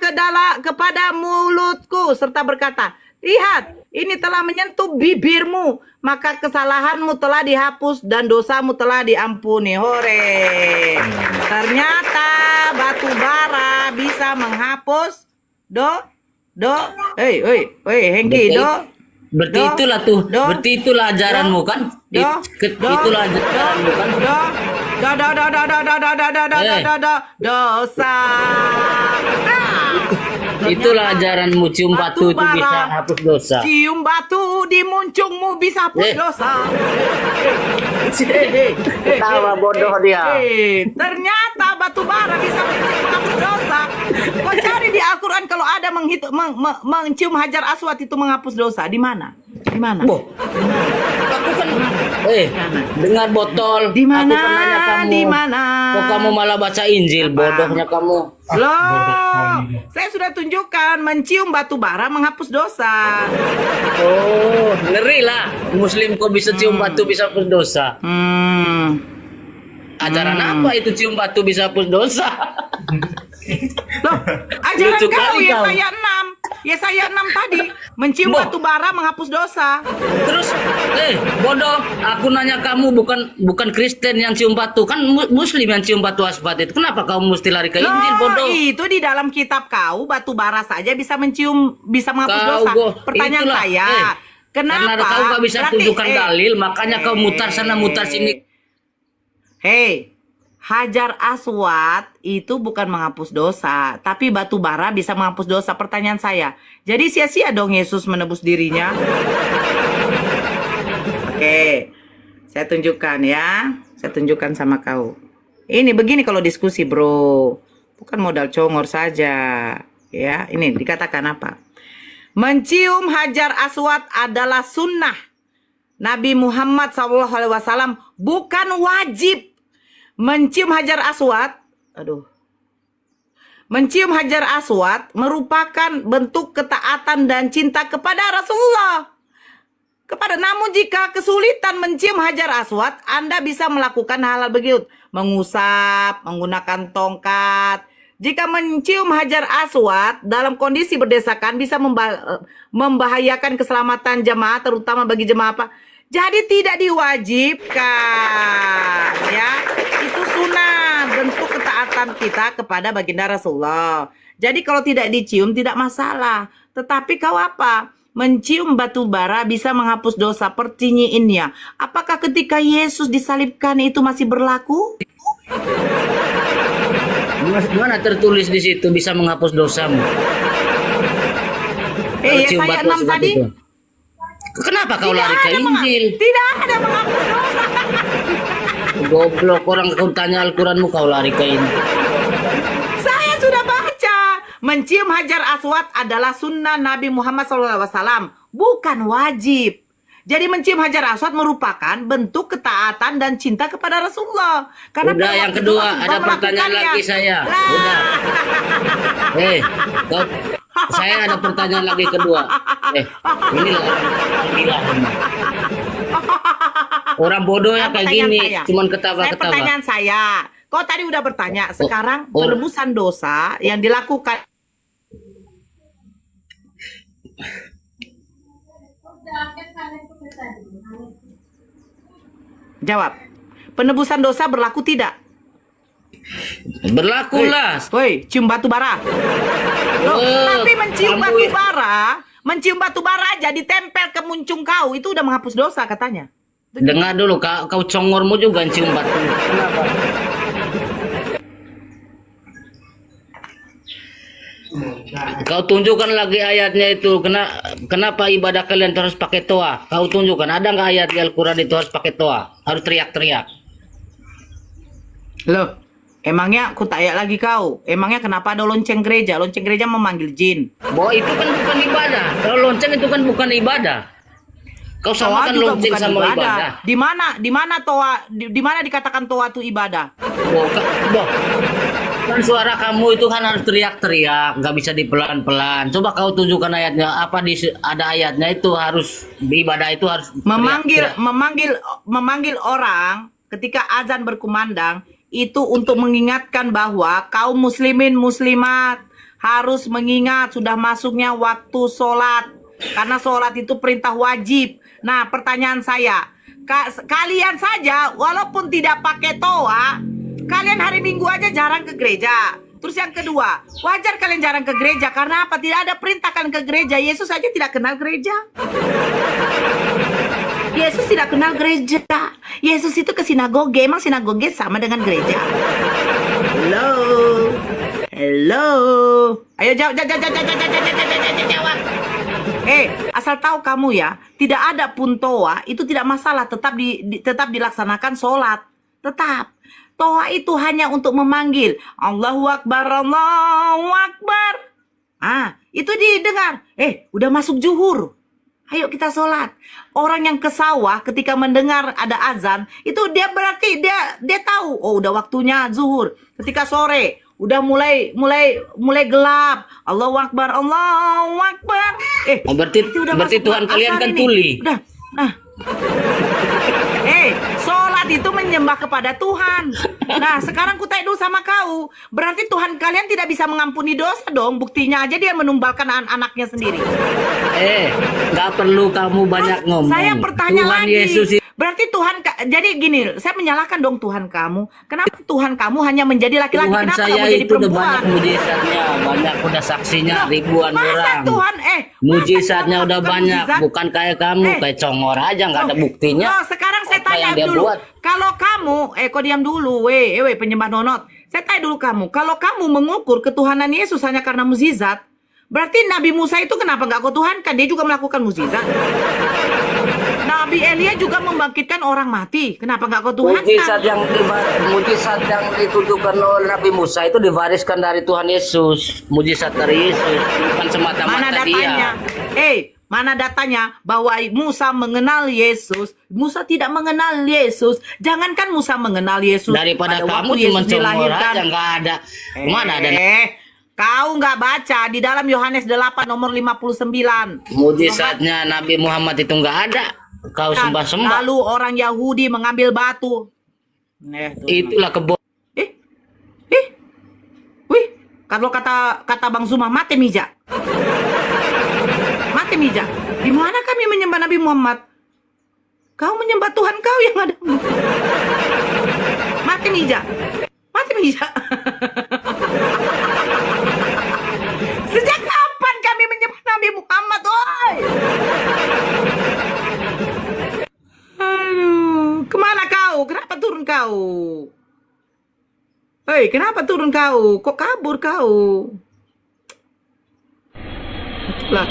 kepada mulutku serta berkata, lihat, ini telah menyentuh bibirmu, maka kesalahanmu telah dihapus dan dosamu telah diampuni. Hore. Ternyata batu bara bisa menghapus Hengki, Berarti itulah ajaranmu kan? Itulah ajaranmu kan? Dosa. Itulah ajaranmu, cium batu itu bara. bisa hapus dosa. Cium batu di muncungmu bisa hapus dosa. Ketawa bodoh dia. Ternyata batu bara bisa menghapus dosa. Kau cari di Al-Quran kalau ada mencium hajar aswad itu menghapus dosa. Di mana? Di mana? Boh. Aku kan dengar botol. Di mana? Aku kan nanya kamu. Di mana? Kok kamu malah baca Injil? Bodohnya kamu. Loh, saya sudah tunjukkan mencium batu bara menghapus dosa. Oh, ngeri lah. Muslim kok bisa cium batu bisa hapus dosa. Ajaran apa itu cium batu bisa hapus dosa? Loh, ajaran Lucu kau kali kau. Yesaya 6. Yesaya 6 tadi mencium batu bara menghapus dosa. Terus, bodoh. Aku nanya kamu bukan Kristen yang cium batu, kan Muslim yang cium batu asbat itu. Kenapa kamu mesti lari ke Injil, bodoh? Itu di dalam kitab kau batu bara saja bisa bisa menghapus Kau, dosa. Go, Pertanyaan itulah, saya, kenapa? Karena kau gak bisa Berarti, tunjukkan dalil, makanya kau mutar sana mutar sini. Hei, hajar aswad itu bukan menghapus dosa, tapi batu bara bisa menghapus dosa. Pertanyaan saya, jadi sia-sia dong Yesus menebus dirinya? Oke, saya tunjukkan ya. Saya tunjukkan sama kau. Ini begini kalau diskusi bro, bukan modal congor saja. Ya, ini dikatakan apa? Mencium hajar aswad adalah sunnah Nabi Muhammad SAW, bukan wajib. Mencium hajar aswad, mencium hajar aswad merupakan bentuk ketaatan dan cinta kepada Rasulullah. Namun jika kesulitan mencium hajar aswad, Anda bisa melakukan hal-hal begitu, mengusap, menggunakan tongkat. Jika mencium hajar aswad dalam kondisi berdesakan bisa membahayakan keselamatan jemaah, terutama bagi jemaah apa? Jadi tidak diwajibkan, ya. Itu sunnah, bentuk ketaatan kita kepada baginda Rasulullah. Jadi kalau tidak dicium tidak masalah. Tetapi kau apa? Mencium batu bara bisa menghapus dosa. Pertinyiinnya, apakah ketika Yesus disalibkan itu masih berlaku? Mana tertulis di situ bisa menghapus dosamu? Cium Yesaya batu 6 asbat tadi. itu. Kenapa kau Tidak lari ke ada Injil? Tidak ada menghapus dosa. Goblok, orang kau tanya Al-Quranmu kau lari ke Injil. Saya sudah baca. Mencium hajar aswad adalah sunnah Nabi Muhammad SAW, bukan wajib. Jadi mencium hajar aswad merupakan bentuk ketaatan dan cinta kepada Rasulullah. Karena Udah, yang kedua ada pertanyaan lagi saya. Udah. Saya ada pertanyaan lagi kedua. Inilah orang gila. Orang bodoh ya kayak gini, cuman ketawa-ketawa. Pertanyaan saya, kau tadi udah bertanya. Sekarang penebusan dosa yang dilakukan. Jawab. Penebusan dosa berlaku tidak? Berlakulah. Woi, cium batu bara. Loh, tapi mencium batu bara aja ditempel ke muncung kau itu udah menghapus dosa katanya. Dengar dulu, kau congormu juga cium batu. Kenapa? Kau tunjukkan lagi ayatnya itu. Kenapa ibadah kalian harus pakai toa? Kau tunjukkan, ada nggak ayat di Al-Quran itu harus pakai toa? Harus teriak-teriak. Loh, emangnya aku tanya lagi kau. Emangnya kenapa ada lonceng gereja? Lonceng gereja memanggil jin. Bahwa itu kan bukan ibadah. Kalau lonceng itu kan bukan ibadah. Kau samakan lonceng sama ibadah. Di mana toa? Di mana dikatakan toa itu ibadah? Kan suara kamu itu kan harus teriak-teriak, nggak bisa dipelan-pelan. Coba kau tunjukkan ayatnya. Apa ada ayatnya itu harus di ibadah itu harus memanggil orang ketika azan berkumandang itu untuk mengingatkan bahwa kaum muslimin muslimat harus mengingat sudah masuknya waktu sholat. Karena sholat itu perintah wajib. Nah, pertanyaan saya, kalian saja walaupun tidak pakai toa, kalian hari Minggu aja jarang ke gereja. Terus yang kedua, wajar kalian jarang ke gereja karena apa? Tidak ada perintah kalian ke gereja. Yesus saja tidak kenal gereja. Yesus tidak kenal gereja. Yesus itu ke sinagoge. Emang sinagoge sama dengan gereja? Hello. Ayo jawab. Asal tahu kamu ya, tidak ada pun toa itu tidak masalah, tetap dilaksanakan sholat. Tetap. Toa itu hanya untuk memanggil Allahu Akbar, Allahu Akbar. Itu didengar. Udah masuk zuhur. Ayo kita sholat. Orang yang ke sawah ketika mendengar ada azan, itu dia berarti dia tahu, oh udah waktunya zuhur. Ketika sore udah mulai gelap. Allahu Akbar, Allahu Akbar. Berarti Tuhan kalian kan tuli. Udah. Nah. Sholat itu menyembah kepada Tuhan. Nah, sekarang ku tanya dulu sama kau. Berarti Tuhan kalian tidak bisa mengampuni dosa dong. Buktinya aja dia menumbalkan anaknya sendiri. Nggak perlu kamu banyak ngomong. Saya bertanya Tuhan lagi. Yesus Berarti Tuhan, jadi gini, saya menyalahkan dong Tuhan kamu. Kenapa Tuhan kamu hanya menjadi laki-laki? Tuhan Kenapa saya kamu jadi itu udah perempuan? banyak mujizatnya, banyak udah saksinya ribuan Masa orang. Tuhan, mujizatnya masa udah Tuhan banyak, mujizat? bukan kayak kamu, kayak congor aja nggak ada buktinya. Sekarang saya Apa tanya yang dia dulu. buat? Kalau kamu, kau diam dulu, penyembah nonot. Saya tanya dulu kamu, kalau kamu mengukur ketuhanan Yesus hanya karena mukjizat, berarti Nabi Musa itu kenapa nggak kau tuhankan? Dia juga melakukan mukjizat. Nabi Elia juga membangkitkan orang mati. Kenapa nggak kau tuhankan? Mujizat yang ditunjukkan oleh Nabi Musa itu diwariskan dari Tuhan Yesus, mujizat dari Yesus, bukan semata-mata Mana datanya? Mana datanya bahwa Musa mengenal Yesus? Musa tidak mengenal Yesus. Jangankan Musa mengenal Yesus. Daripada pada kamu waktu cuma Yesus congor dilahirkan. aja nggak ada. Mana ada? Kau nggak baca di dalam Yohanes 8 nomor 59. Mujizatnya Nabi Muhammad itu nggak ada. Kau sembah-sembah. Lalu orang Yahudi mengambil batu. Itulah kebo. Wih, kalau kata Bang Zuma, mati mija. Mati mija. Di mana kami menyembah Nabi Muhammad? Kau menyembah Tuhan kau yang ada. Mati mija. Mati mija. Sejak kapan kami menyembah Nabi Muhammad? Oi. Aduh, kemana kau? Kenapa turun kau? Hei, kenapa turun kau? Kok kabur kau? Itulah.